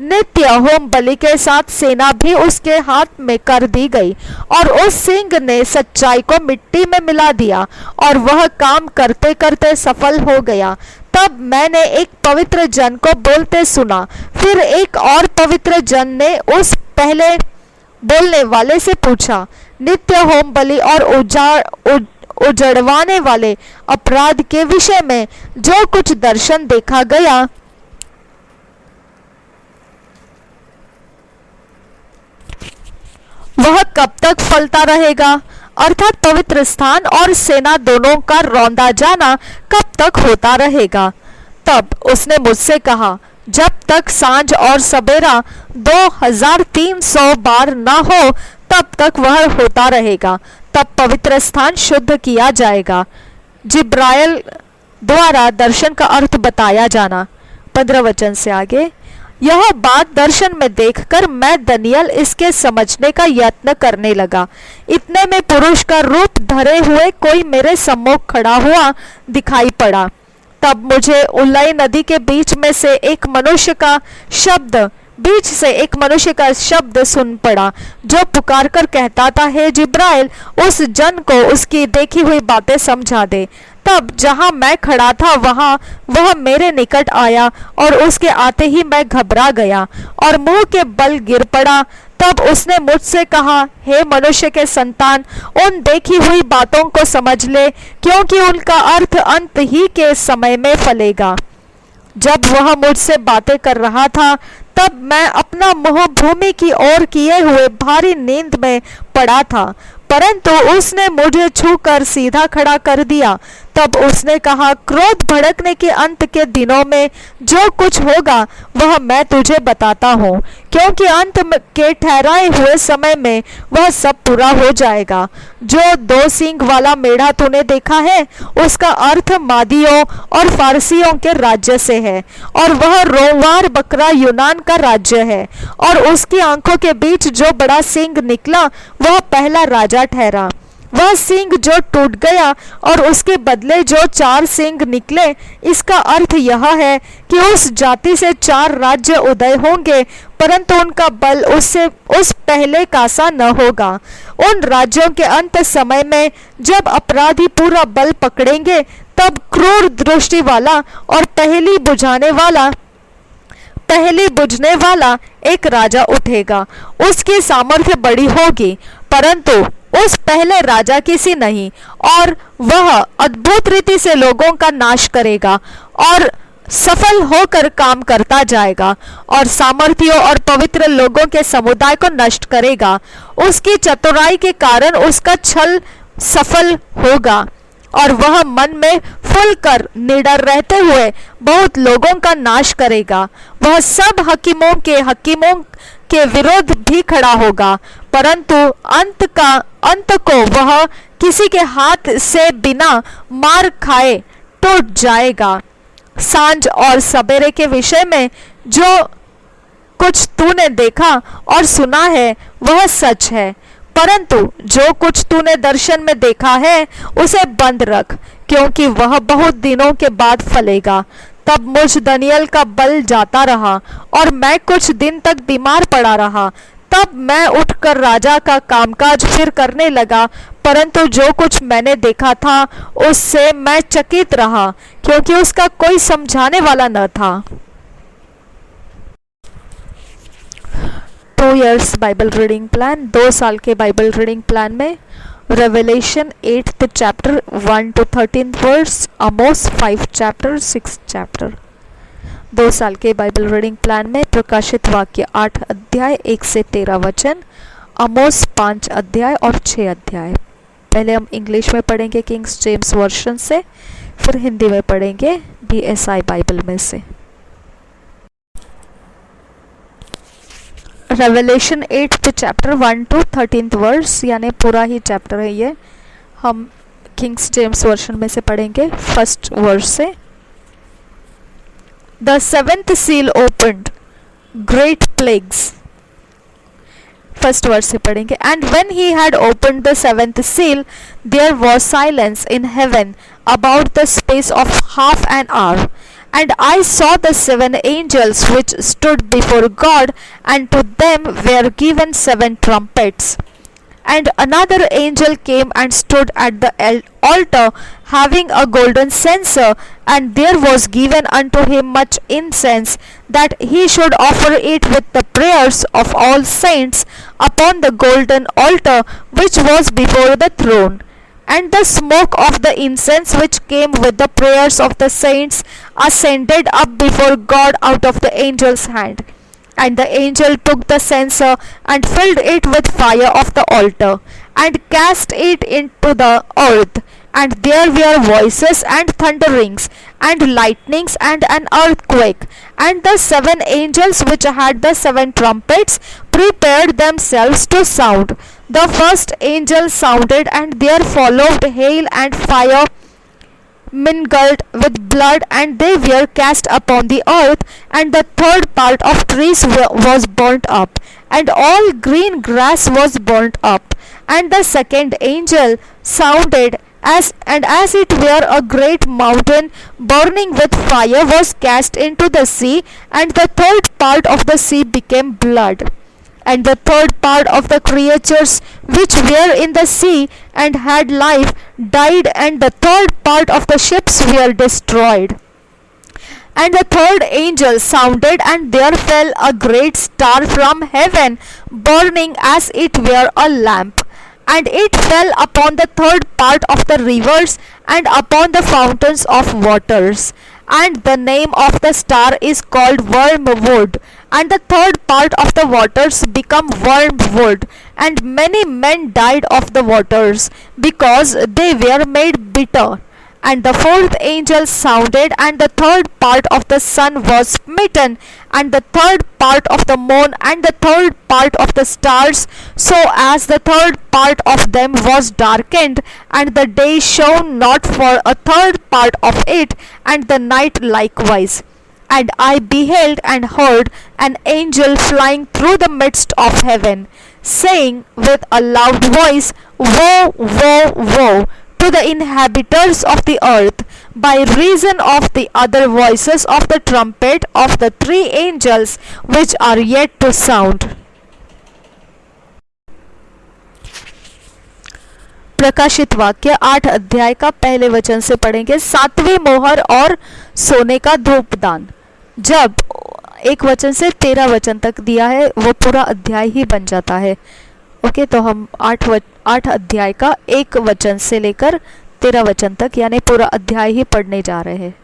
नित्य होम बलि के साथ सेना भी उसके हाथ में कर दी गई। और उस सिंह ने सच्चाई को मिट्टी में मिला दिया, और वह काम करते करते सफल हो गया। तब मैंने एक पवित्र जन को बोलते सुना। फिर एक और पवित्र जन ने उस पहले बोलने वाले से पूछा, नित्य होम बलि और उजड़वाने वाले अपराध के विषय में जो कुछ दर्शन देखा गया, वह कब तक फलता रहेगा? अर्थात पवित्र स्थान और सेना दोनों का रौंदा जाना कब तक होता रहेगा? तब उसने मुझसे कहा, जब तक सांझ और सवेरा 2300 बार न हो तब तक वह होता रहेगा। तब पवित्र स्थान शुद्ध किया जाएगा। जिब्राइल द्वारा दर्शन का अर्थ बताया जाना। 15 वचन से आगे, यह बात दर्शन में देखकर मैं दनियल इसके समझने का यत्न करने लगा। इतने में पुरुष का रूप धरे हुए कोई मेरे सम्मुख खड़ा हुआ दिखाई पड़ा। तब मुझे उल्लाई नदी के बीच से एक मनुष्य का शब्द सुन पड़ा, जो पुकार कर कहता था, हे जिब्राइल, उस जन को उसकी देखी हुई बातें समझा दे। तब जहां मैं खड़ा था वह मेरे निकट आया, और उसके आते ही मैं घबरा गया और मुंह के बल गिर पड़ा। तब उसने मुझसे कहा, हे मनुष्य के संतान, उन देखी हुई बातों को समझ ले, क्योंकि उनका अर्थ अंत ही के समय में फलेगा। जब वह मुझसे बातें कर रहा था, तब मैं अपना मुंह भूमि की ओर किए हुए भारी नींद में पड़ा था, परंतु उसने मुझे छूकर सीधा खड़ा कर दिया। तब उसने कहा, क्रोध भड़कने के अंत के दिनों में जो कुछ होगा वह मैं तुझे बताता हूँ, क्योंकि अंत के ठहराए हुए समय में वह सब पूरा हो जाएगा। जो 2 सींग वाला मेढ़ा तूने देखा है, उसका अर्थ मादियों और फारसियों के राज्य से है, और वह रोंवार बकरा यूनान का राज्य है। और उसकी आंखों के बीच जो बड़ा सींग निकला वह पहला राजा ठहरा। वह सींग जो टूट गया और उसके बदले जो 4 सींग निकले, इसका अर्थ यह है कि उस जाति से 4 राज्य उदय होंगे, परंतु उनका बल उस पहले का सा न होगा। उन राज्यों के अंत समय में जब अपराधी पूरा बल पकड़ेंगे, तब क्रूर दृष्टि वाला और पहली बुझने वाला एक राजा उठेगा। उसकी सामर्थ्य बड़ी होगी, परंतु उस पहले राजा की सी नहीं, और वह अद्भुत रीति से लोगों का नाश करेगा और सफल होकर काम करता जाएगा, और सामर्थियों और पवित्र लोगों के समुदाय को नष्ट करेगा। उसकी चतुराई के कारण उसका छल सफल होगा, और वह मन में फुल कर निडर रहते हुए बहुत लोगों का नाश करेगा। वह सब हकीमों के विरोध भी खड़ा होगा, परंतु अंत को वह किसी के हाथ से बिना मार खाए टूट जाएगा। सांझ और सवेरे के विषय में जो कुछ तूने देखा और सुना है वह सच है, परंतु जो कुछ तूने दर्शन में देखा है उसे बंद रख, क्योंकि वह बहुत दिनों के बाद फलेगा। तब मुझ दनियल का बल जाता रहा और मैं कुछ दिन तक बीमार पड़ा रहा। तब मैं उठकर राजा का कामकाज फिर करने लगा, परंतु जो कुछ मैंने देखा था उससे मैं चकित रहा, क्योंकि उसका कोई समझाने वाला न था। 2 years बाइबल रीडिंग प्लान, 2 साल के बाइबल रीडिंग प्लान में revelation 8th chapter 1 to 13th verse, Amos 5 chapter 6 chapter. 2 साल के बाइबल रीडिंग प्लान में प्रकाशित वाक्य 8 अध्याय 1 से 13 वचन, आमोस 5 अध्याय और 6 अध्याय। पहले हम इंग्लिश में पढ़ेंगे किंग्स जेम्स वर्शन से, फिर हिंदी में पढ़ेंगे BSI बाइबल में से। Revelation 8th chapter 1 to 13th verse, यानी पूरा ही चैप्टर है ये। हम किंग्स जेम्स वर्शन में से पढ़ेंगे फर्स्ट वर्स से। The seventh seal opened, great plagues. First verse से पढ़ेंगे। And when he had opened the seventh seal, there was silence in heaven about the space of half an hour. And I saw the 7 angels which stood before God, and to them were given 7 trumpets. And another angel came and stood at the altar, having a golden censer, and there was given unto him much incense, that he should offer it with the prayers of all saints upon the golden altar which was before the throne. And the smoke of the incense which came with the prayers of the saints ascended up before God out of the angel's hand. And the angel took the censer and filled it with fire of the altar, and cast it into the earth. And there were voices and thunderings and lightnings and an earthquake. And the 7 angels which had the 7 trumpets prepared themselves to sound. The first angel sounded, and there followed hail and fire mingled with blood, and they were cast upon the earth. And the third part of trees was burnt up, and all green grass was burnt up. And the second angel sounded, as it were a great mountain burning with fire was cast into the sea, and the third part of the sea became blood. And the third part of the creatures which were in the sea and had life died, and the third part of the ships were destroyed. And the third angel sounded, and there fell a great star from heaven, burning as it were a lamp. And it fell upon the third part of the rivers and upon the fountains of waters. And the name of the star is called Wormwood. And the third part of the waters become wormwood. And many men died of the waters, because they were made bitter. And the fourth angel sounded, and the third part of the sun was smitten, and the third part of the moon, and the third part of the stars, so as the third part of them was darkened, and the day shone not for a third part of it, and the night likewise. And I beheld and heard an angel flying through the midst of heaven, saying with a loud voice, Woe, woe, woe to the inhabitants of the earth, by reason of the other voices of the trumpet of the 3 angels which are yet to sound. प्रकाशित वाक्य 8 अध्याय का पहले वचन से पढ़ेंगे। 7वीं मोहर और सोने का धूपदान। जब एक वचन से 13 वचन तक दिया है वो पूरा अध्याय ही बन जाता है। ओके, तो हम 8 अध्याय का 1 वचन से लेकर 13 वचन तक यानी पूरा अध्याय ही पढ़ने जा रहे हैं।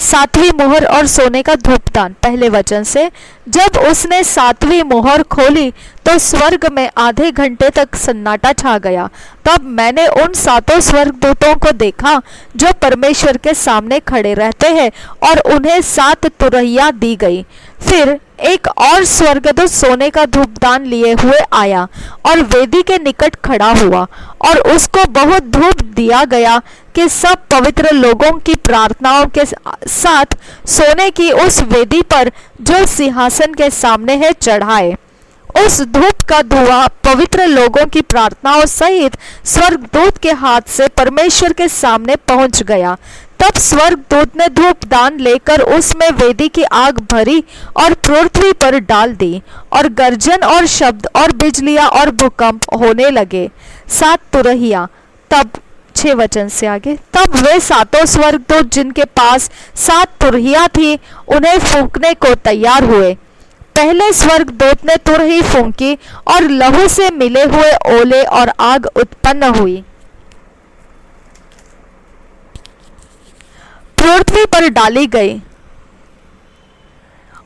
7वीं मोहर और सोने का धूपदान। पहले वचन से, जब उसने 7वीं मोहर खोली तो स्वर्ग में आधे घंटे तक सन्नाटा छा गया। तब मैंने उन 7 स्वर्गदूतों को देखा जो परमेश्वर के सामने खड़े रहते हैं, और उन्हें 7 तुरहियां दी गई। फिर एक और स्वर्गदूत सोने का धूपदान लिए हुए आया और वेदी के निकट खड़ा हुआ, और उसको बहुत धूप दिया गया कि सब पवित्र लोगों की प्रार्थनाओं के साथ सोने की उस वेदी पर जो सिंहासन के सामने है चढ़ाए। उस धूप का धुआं पवित्र लोगों की प्रार्थनाओं सहित स्वर्गदूत के हाथ से परमेश्वर के सामने पहुंच गया। तब स्वर्गदूत ने धूपदान लेकर उसमें वेदी की आग भरी और पृथ्वी पर डाल दी, और गर्जन और शब्द और बिजलियां और भूकंप होने लगे। 7 तुरहियां। तब 6 वचन से आगे, तब वे 7 स्वर्गदूत जिनके पास 7 तुरहियां थी उन्हें फूंकने को तैयार हुए। पहले स्वर्गदूत ने तुरही फूंकी और लहू से मिले हुए ओले और आग उत्पन्न हुई, पृथ्वी पर डाली गई,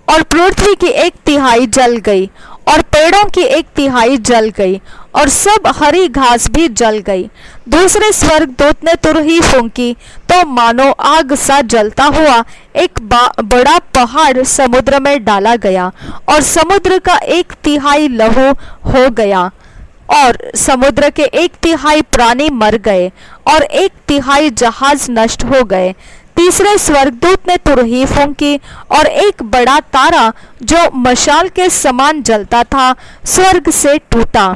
और पृथ्वी की 1/3 जल गई, और पेड़ों की 1/3 जल गई, और सब हरी घास भी जल गई। दूसरे स्वर्गदूत ने तुरही फूंकी तो मानो आग सा जलता हुआ एक बड़ा पहाड़ समुद्र में डाला गया, और समुद्र का 1/3 लहू हो गया, और समुद्र के 1/3 प्राणी मर गए, और 1/3 जहाज नष्ट हो गए। तीसरे स्वर्गदूत ने तुरही फूंकी, और एक बड़ा तारा जो मशाल के समान जलता था स्वर्ग से टूटा,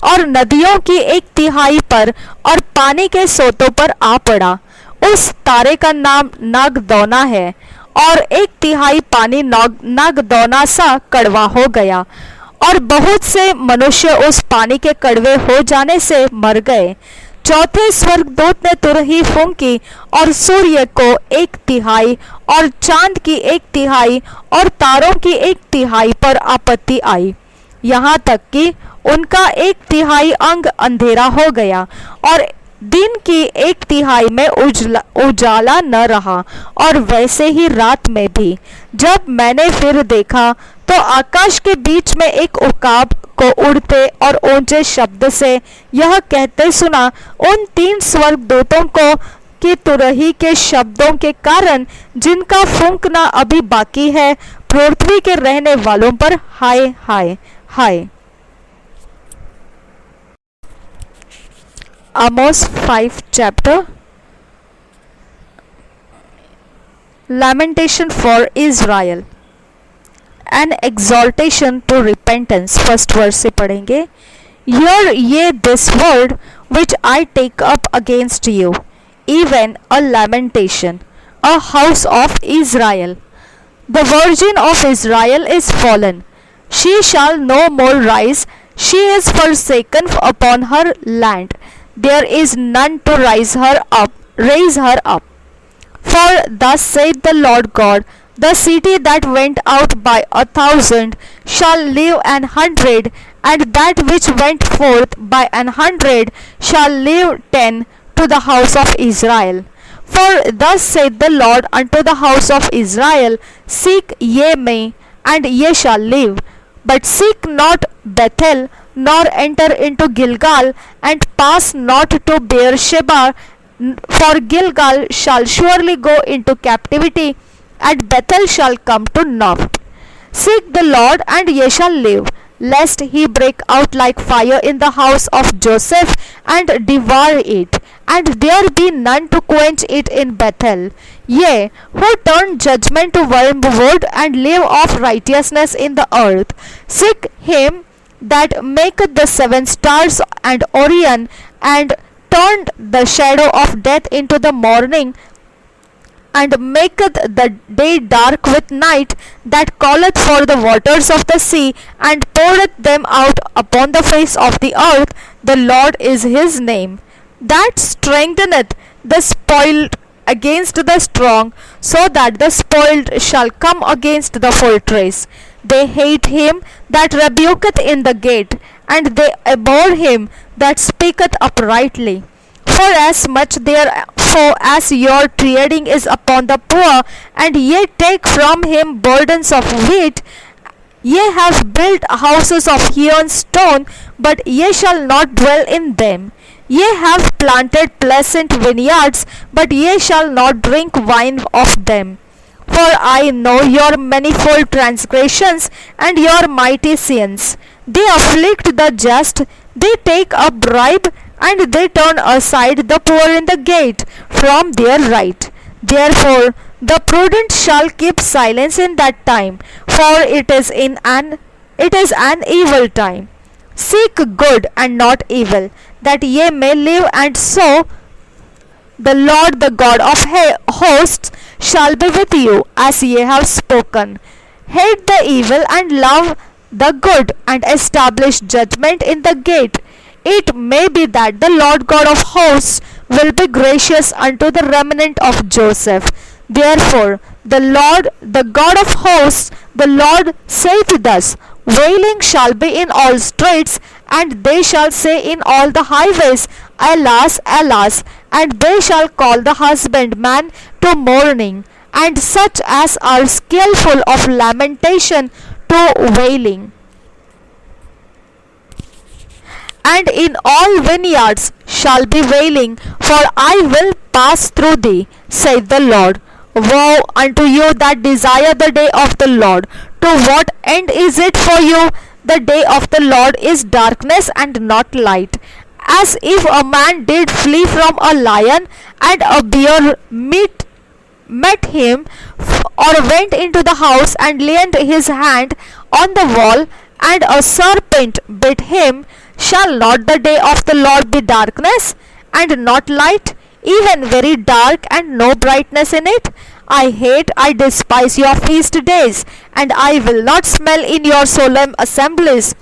और नदियों की 1/3 पर और पानी के सोतों पर आ पड़ा। उस तारे का नाम नागदौना है, और 1/3 पानी नागदौना सा कड़वा हो गया, और बहुत से मनुष्य उस पानी के कड़वे हो जाने से मर गए। चौथे स्वर्गदूत ने तुरही फूंकी, और सूर्य को 1/3 और चांद की 1/3 और तारों की 1/3 पर आपत्ति आई, यहाँ तक कि उनका 1/3 अंग अंधेरा हो गया, और दिन की 1/3 में उजाला न रहा, और वैसे ही रात में भी। जब मैंने फिर देखा तो आकाश के बीच में एक उकाब को उड़ते और ऊंचे शब्द से यह कहते सुना, उन 3 स्वर्गदूतों को कि तुरही के शब्दों के कारण जिनका फूंकना अभी बाकी है, पृथ्वी के रहने वालों पर हाय हाय हाय। Amos 5 chapter, Lamentation for Israel, an exhortation to repentance। First verse से पढ़ेंगे। Hear ye this word which I take up against you, even a lamentation, a house of Israel. The virgin of Israel is fallen, she shall no more rise, she is forsaken upon her land, there is none to raise her up. For thus saith the Lord God, the city that went out by 1,000 shall live 100, and that which went forth by 100 shall live 10 to the house of Israel. For thus saith the Lord unto the house of Israel, seek ye me, and ye shall live. But seek not Bethel, nor enter into Gilgal, and pass not to Beersheba, for Gilgal shall surely go into captivity, and Bethel shall come to naught. Seek the Lord, and ye shall live, lest he break out like fire in the house of Joseph, and devour it, and there be none to quench it in Bethel. Yea, who turn judgment to wormwood, and leave off righteousness in the earth. Seek him that maketh the 7 stars and Orion, and turned the shadow of death into the morning, and maketh the day dark with night, that calleth for the waters of the sea, and poureth them out upon the face of the earth. The Lord is his name. That strengtheneth the spoiled against the strong, so that the spoiled shall come against the fortress. They hate him that rebuketh in the gate, and they abhor him that speaketh uprightly. For as much therefore as your treading is upon the poor, and ye take from him burdens of wheat, ye have built houses of hewn stone, but ye shall not dwell in them. Ye have planted pleasant vineyards, but ye shall not drink wine of them. For I know your manifold transgressions and your mighty sins. They afflict the just, they take a bribe, and they turn aside the poor in the gate from their right. Therefore the prudent shall keep silence in that time, for it is an evil time. Seek good and not evil, that ye may live, and so the Lord, the God of hosts, shall be with you, as ye have spoken. Hate the evil and love the good, and establish judgment in the gate. It may be that the Lord God of hosts will be gracious unto the remnant of Joseph. Therefore, the Lord, the God of hosts, the Lord saith thus: Wailing shall be in all streets, and they shall say in all the highways, Alas, alas! And they shall call the husbandman to mourning, and such as are skillful of lamentation to wailing. And in all vineyards shall be wailing, for I will pass through thee, saith the Lord. Woe unto you that desire the day of the Lord! To what end is it for you? The day of the Lord is darkness and not light. As if a man did flee from a lion, and a bear met him, or went into the house and leaned his hand on the wall, and a serpent bit him. Shall not the day of the Lord be darkness and not light, even very dark and no brightness in it? I despise your feast days, and I will not smell in your solemn assemblies.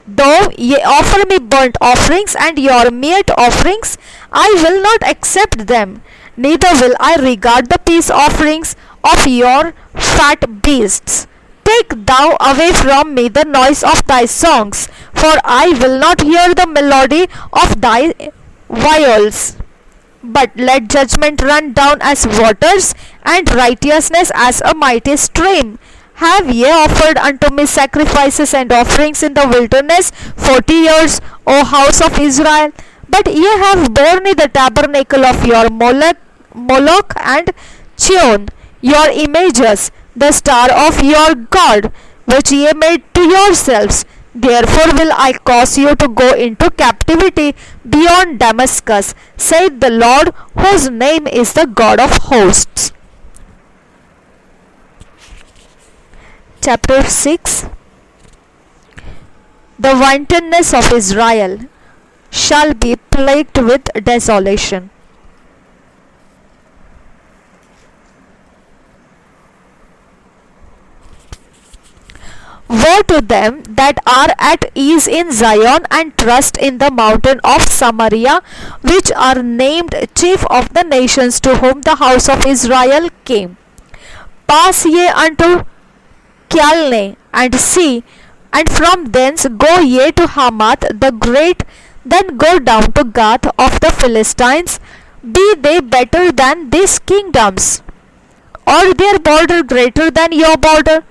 Though ye offer me burnt offerings and your meat offerings, I will not accept them, neither will I regard the peace offerings of your fat beasts. Take thou away from me the noise of thy songs, for I will not hear the melody of thy viols. But let judgment run down as waters, and righteousness as a mighty stream. Have ye offered unto me sacrifices and offerings in the wilderness 40 years, O house of Israel? But ye have borne the tabernacle of your Moloch and Chion, your images, the star of your God, which ye made to yourselves. Therefore will I cause you to go into captivity beyond Damascus, saith the Lord, whose name is the God of hosts. Chapter 6. The wantonness of Israel shall be plagued with desolation. Woe to them that are at ease in Zion, and trust in the mountain of Samaria, which are named chief of the nations, to whom the house of Israel came. Pass ye unto Calne, and see, and from thence go ye to Hamath the great, then go down to Gath of the Philistines. Be they better than these kingdoms, or their border greater than your border?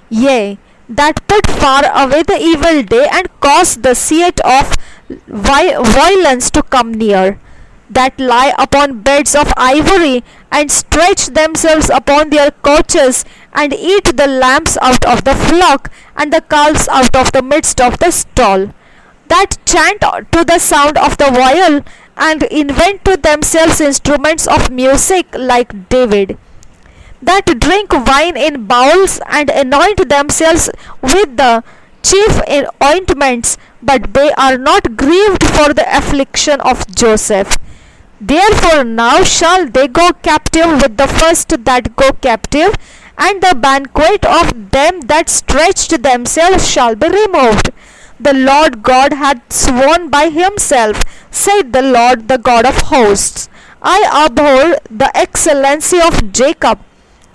Yea, that put far away the evil day, and cause the seat of violence to come near, that lie upon beds of ivory, and stretch themselves upon their couches, and eat the lambs out of the flock, and the calves out of the midst of the stall, that chant to the sound of the viol, and invent to themselves instruments of music like David, that drink wine in bowls, and anoint themselves with the chief ointments, but they are not grieved for the affliction of Joseph. Therefore now shall they go captive with the first that go captive, and the banquet of them that stretched themselves shall be removed. The Lord God hath sworn by himself, saith the Lord, the God of hosts, I abhor the excellency of Jacob,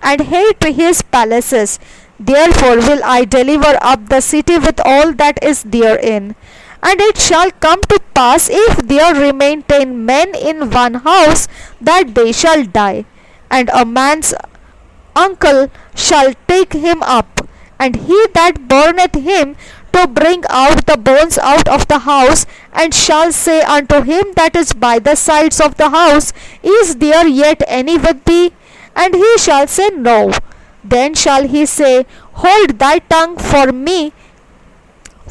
and hate his palaces. Therefore will I deliver up the city with all that is therein. And it shall come to pass, if there remain 10 men in one house, that they shall die, and a man's uncle shall take him up, and he that burneth him to bring out the bones out of the house, and shall say unto him that is by the sides of the house, Is there yet any with thee? And he shall say, No. Then shall he say, Hold thy tongue for me,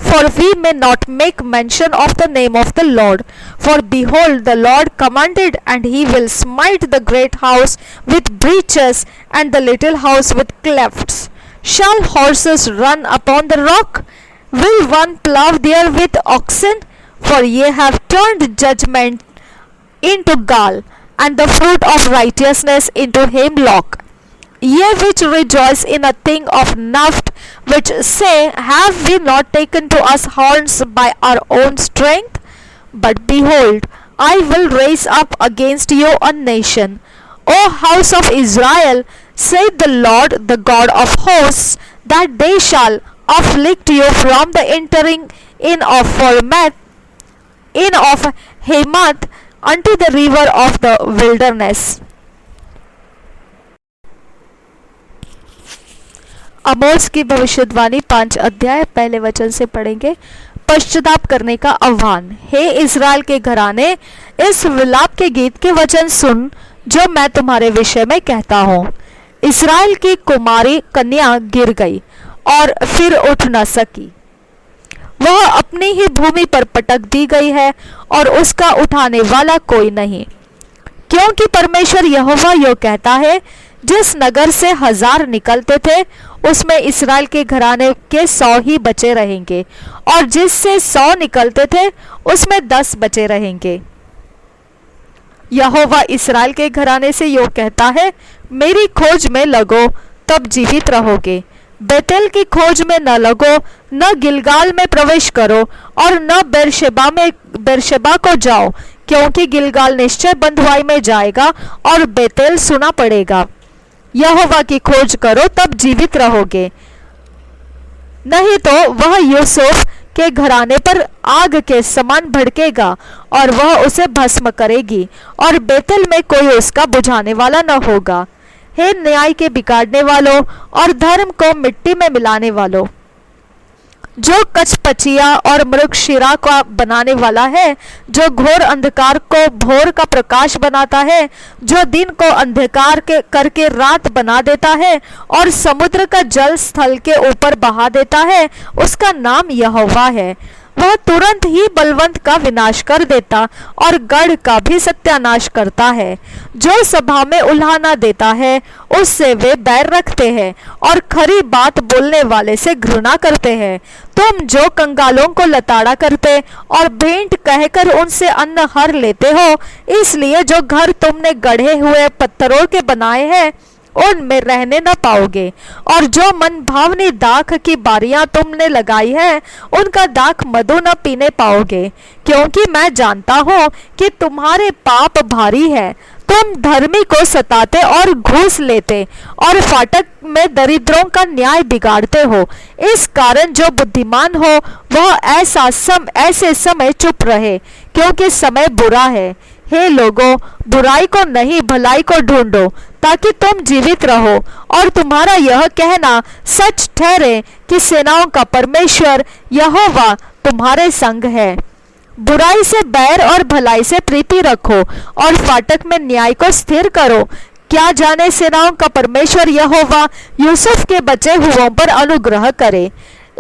for we may not make mention of the name of the Lord. For behold, the Lord commanded, and he will smite the great house with breaches, and the little house with clefts. Shall horses run upon the rock? Will one plough there with oxen? For ye have turned judgment into gall, and the fruit of righteousness into hemlock. Ye which rejoice in a thing of naft, which say, have we not taken to us horns by our own strength? But behold, I will raise up against you a nation, O house of Israel, saith the Lord, the God of hosts, that they shall afflict you from the entering in of Hamath unto the river of the wilderness. आमोस की भविष्यवाणी 5 अध्याय पहले वचन से पढ़ेंगे। पश्चाताप करने का आह्वान। हे इस्राएल के घराने, इस विलाप के गीत के वचन सुन जो मैं तुम्हारे विषय में कहता हूँ। इस्राएल की कुमारी कन्या गिर गई और फिर उठ न सकी, वह अपनी ही भूमि पर पटक दी गई है और उसका उठाने वाला कोई नहीं। क्योंकि परमेश्वर यहोवा यो कहता है, जिस नगर से 1000 निकलते थे उसमें इस्राएल के घराने के 100 ही बचे रहेंगे, और जिससे 100 निकलते थे उसमें 10 बचे रहेंगे। यहोवा इस्राएल के घराने से यो कहता है, मेरी खोज में लगो तब जीवित रहोगे। बेतेल की खोज में न लगो, न गिलगाल में प्रवेश करो, और न बेरशेबा को जाओ, क्योंकि गिलगाल निश्चय बंधुआई में जाएगा और बेतेल सुना पड़ेगा। यहोवा की खोज करो तब जीवित रहोगे, नहीं तो वह यूसुफ के घराने पर आग के समान भड़केगा और वह उसे भस्म करेगी, और बेतेल में कोई उसका बुझाने वाला न होगा। हे न्याय के बिगाड़ने वालों और धर्म को मिट्टी में मिलाने वालों, जो कचपचिया और मृगशिरा का बनाने वाला है, जो घोर अंधकार को भोर का प्रकाश बनाता है, जो दिन को अंधकार करके रात बना देता है और समुद्र का जल स्थल के ऊपर बहा देता है, उसका नाम यहोवा है। वह तुरंत ही बलवंत का विनाश कर देता और गढ़ का भी सत्यानाश करता है। जो सभा में उल्हाना देता है उससे वे बैर रखते हैं और खरी बात बोलने वाले से घृणा करते हैं। तुम जो कंगालों को लताड़ा करते और भेंट कहकर उनसे अन्न हर लेते हो, इसलिए जो घर तुमने गढ़े हुए पत्थरों के बनाए हैं उनमें रहने न पाओगे, और जो मन भावनी दाख की बारियां तुमने लगाई है उनका दाख मधु न पीने पाओगे। क्योंकि मैं जानता हूँ कि तुम्हारे पाप भारी है। तुम धर्मी को सताते और घूस लेते और फाटक में दरिद्रों का न्याय बिगाड़ते हो। इस कारण जो बुद्धिमान हो वह ऐसे समय चुप रहे, क्योंकि समय बुरा है। हे लोगों, बुराई को नहीं भलाई को ढूंढो ताकि तुम जीवित रहो, और तुम्हारा यह कहना सच ठहरे कि सेनाओं का परमेश्वर यहोवा तुम्हारे संग है। बुराई से बैर और भलाई से प्रीति रखो और फाटक में न्याय को स्थिर करो। क्या जाने सेनाओं का परमेश्वर यहोवा यूसुफ के बचे हुओं पर अनुग्रह करे।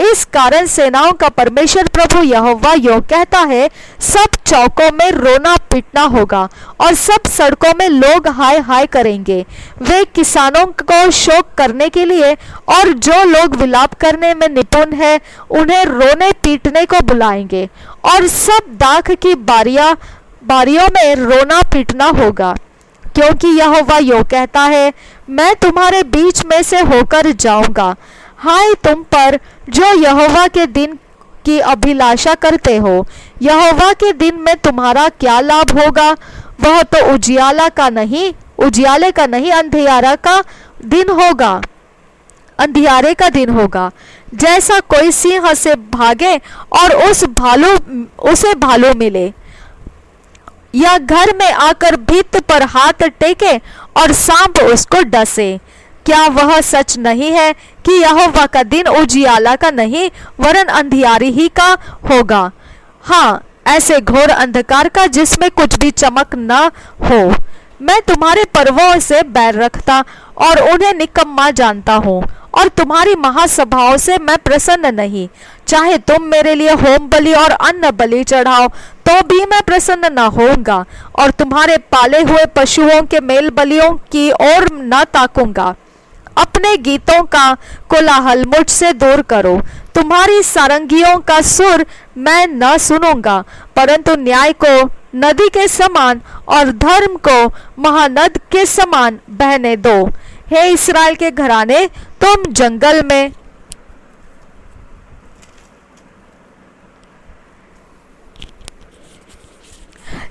इस कारण सेनाओं का परमेश्वर प्रभु यहोवा यो कहता है, सब चौकों में रोना पीटना होगा और सब सड़कों में लोग हाय हाय करेंगे। वे किसानों को शोक करने के लिए और जो लोग विलाप करने में निपुण हैं उन्हें रोने पीटने को बुलाएंगे, और सब दाख की बारियों में रोना पीटना होगा। क्योंकि यहोवा यो कहता है, मैं तुम्हारे बीच में से होकर जाऊंगा। हाय तुम पर जो यहोवा के दिन की अभिलाषा करते हो। यहोवा के दिन में तुम्हारा क्या लाभ होगा? वह तो उजियाले का नहीं अंधियारे का दिन होगा। जैसा कोई सिंह से भागे और उसे भालू मिले, या घर में आकर भित्त पर हाथ टेके और सांप उसको डसे। क्या वह सच नहीं है कि यहोवा का दिन उजियाला का नहीं वरन अंधियारी ही का होगा? हाँ, ऐसे घोर अंधकार का जिसमें कुछ भी चमक न हो। मैं तुम्हारे पर्वों से बैर रखता और उन्हें निकम्मा जानता हूँ, और तुम्हारी महासभाओं से मैं प्रसन्न नहीं। चाहे तुम मेरे लिए होम बलि और अन्न बलि चढ़ाओ तो भी मैं प्रसन्न न होऊंगा, और तुम्हारे पाले हुए पशुओं के मेल बलियों की ओर न ताकूंगा। अपने गीतों का कोलाहल मुझसे दूर करो, तुम्हारी सारंगियों का सुर मैं न सुनूंगा, परंतु न्याय को नदी के समान और धर्म को महानद के समान बहने दो। हे इस्राएल के घराने, तुम जंगल में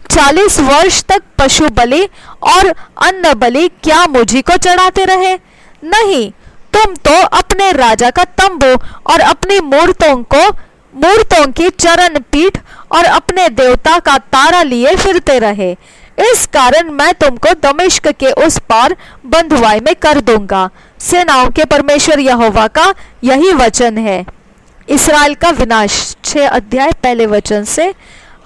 40 वर्ष तक पशु बलि और अन्न बलि क्या मुझी को चढ़ाते रहे? नहीं, तुम तो अपने राजा का तंबू और अपनी मूर्तों की चरण पीठ और अपने देवता का तारा लिए फिरते रहे। इस कारण मैं तुमको दमिश्क के उस पार बंधुआई में कर दूंगा। सेनाओं के परमेश्वर यहोवा का यही वचन है। इस्राएल का विनाश 6 अध्याय पहले वचन से।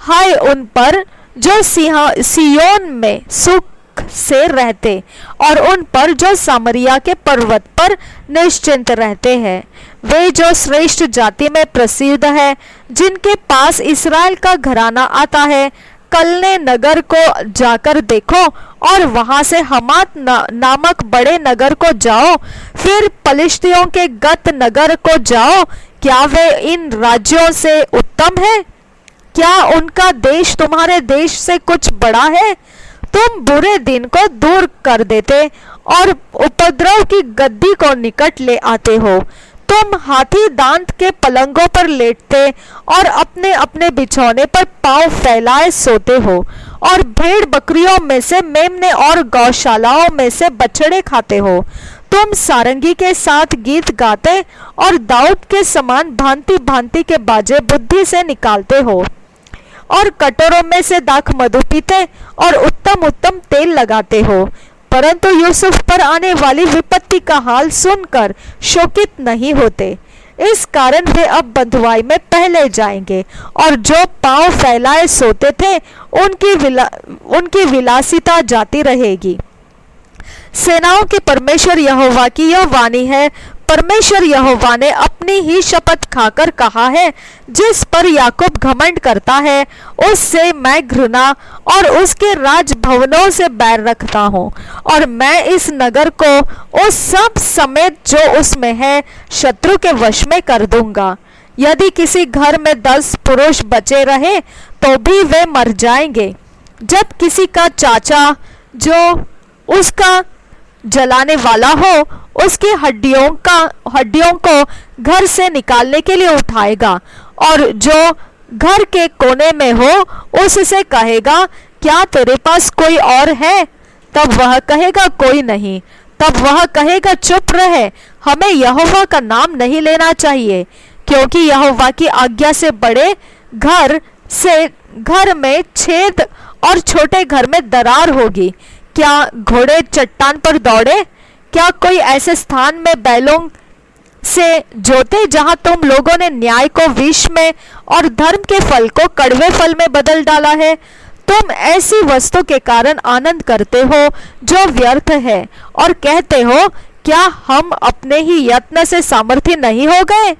हाय उन पर जो सियोन में सुख से रहते और उन पर जो सामरिया के पर्वत पर निश्चिंत रहते हैं। वे जो श्रेष्ठ जाति में प्रसिद्ध है, जिनके पास इस्राएल का घराना आता है। कलने नगर को जाकर देखो और वहां से हमात नामक बड़े नगर को जाओ, फिर पलिश्तियों के गत नगर को जाओ। क्या वे इन राज्यों से उत्तम है? क्या उनका देश तुम्हारे देश से कुछ बड़ा है? तुम बुरे दिन को दूर कर देते और उपद्रव की गद्दी को निकट ले आते हो। तुम हाथी दांत के पलंगों पर लेटते और अपने अपने बिछौने पर पांव फैलाए सोते हो, और भेड़ बकरियों में से मेमने और गौशालाओं में से बछड़े खाते हो। तुम सारंगी के साथ गीत गाते और दाऊद के समान भांति भांति के बाजे बुद्धि से निकालते हो, और कटोरों में से दाख मधु पीते और उत्तम उत्तम तेल लगाते हो। परंतु यूसुफ पर आने वाली विपत्ति का हाल सुनकर शोकित नहीं होते। इस कारण वे अब बंधुआई में पहले जाएंगे, और जो पांव फैलाए सोते थे उनकी विलासिता जाती रहेगी। सेनाओं के परमेश्वर यहोवा की यह वाणी है। परमेश्वर यहोवा ने अपनी ही शपथ खाकर कहा है, जिस पर याकूब घमंड करता है उससे मैं घृणा और उसके राजभवनों से बैर रखता हूँ, और मैं इस नगर को उस सब समेत जो उसमें है शत्रु के वश में कर दूंगा। यदि किसी घर में 10 पुरुष बचे रहे तो भी वे मर जाएंगे। जब किसी का चाचा जो उसका जलाने वाला हो उसकी हड्डियों को घर से निकालने के लिए उठाएगा, और जो घर के कोने में हो उससे कहेगा, क्या तेरे पास कोई और है? तब वह कहेगा, कोई नहीं। तब वह कहेगा, चुप रहे, हमें यहोवा का नाम नहीं लेना चाहिए, क्योंकि यहोवा की आज्ञा से बड़े घर में छेद और छोटे घर में दरार होगी। क्या घोड़े चट्टान पर दौड़े? क्या कोई ऐसे स्थान में बैलों से जोते जहां तुम लोगों ने न्याय को विष में और धर्म के फल को कड़वे फल में बदल डाला है? तुम ऐसी वस्तु के कारण आनंद करते हो जो व्यर्थ है, और कहते हो, क्या हम अपने ही यत्न से सामर्थ्य नहीं हो गए?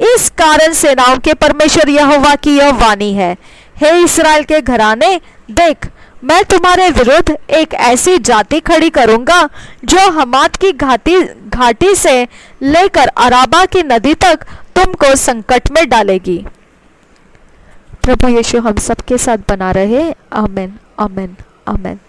इस कारण सेनाओं के परमेश्वर यहोवा की यह वाणी है। हे इस्राएल के घराने, देख, मैं तुम्हारे विरुद्ध एक ऐसी जाति खड़ी करूंगा जो हमात की घाटी से लेकर अराबा की नदी तक तुमको संकट में डालेगी। प्रभु यीशु हम सबके साथ बना रहे। आमीन, आमीन, आमीन।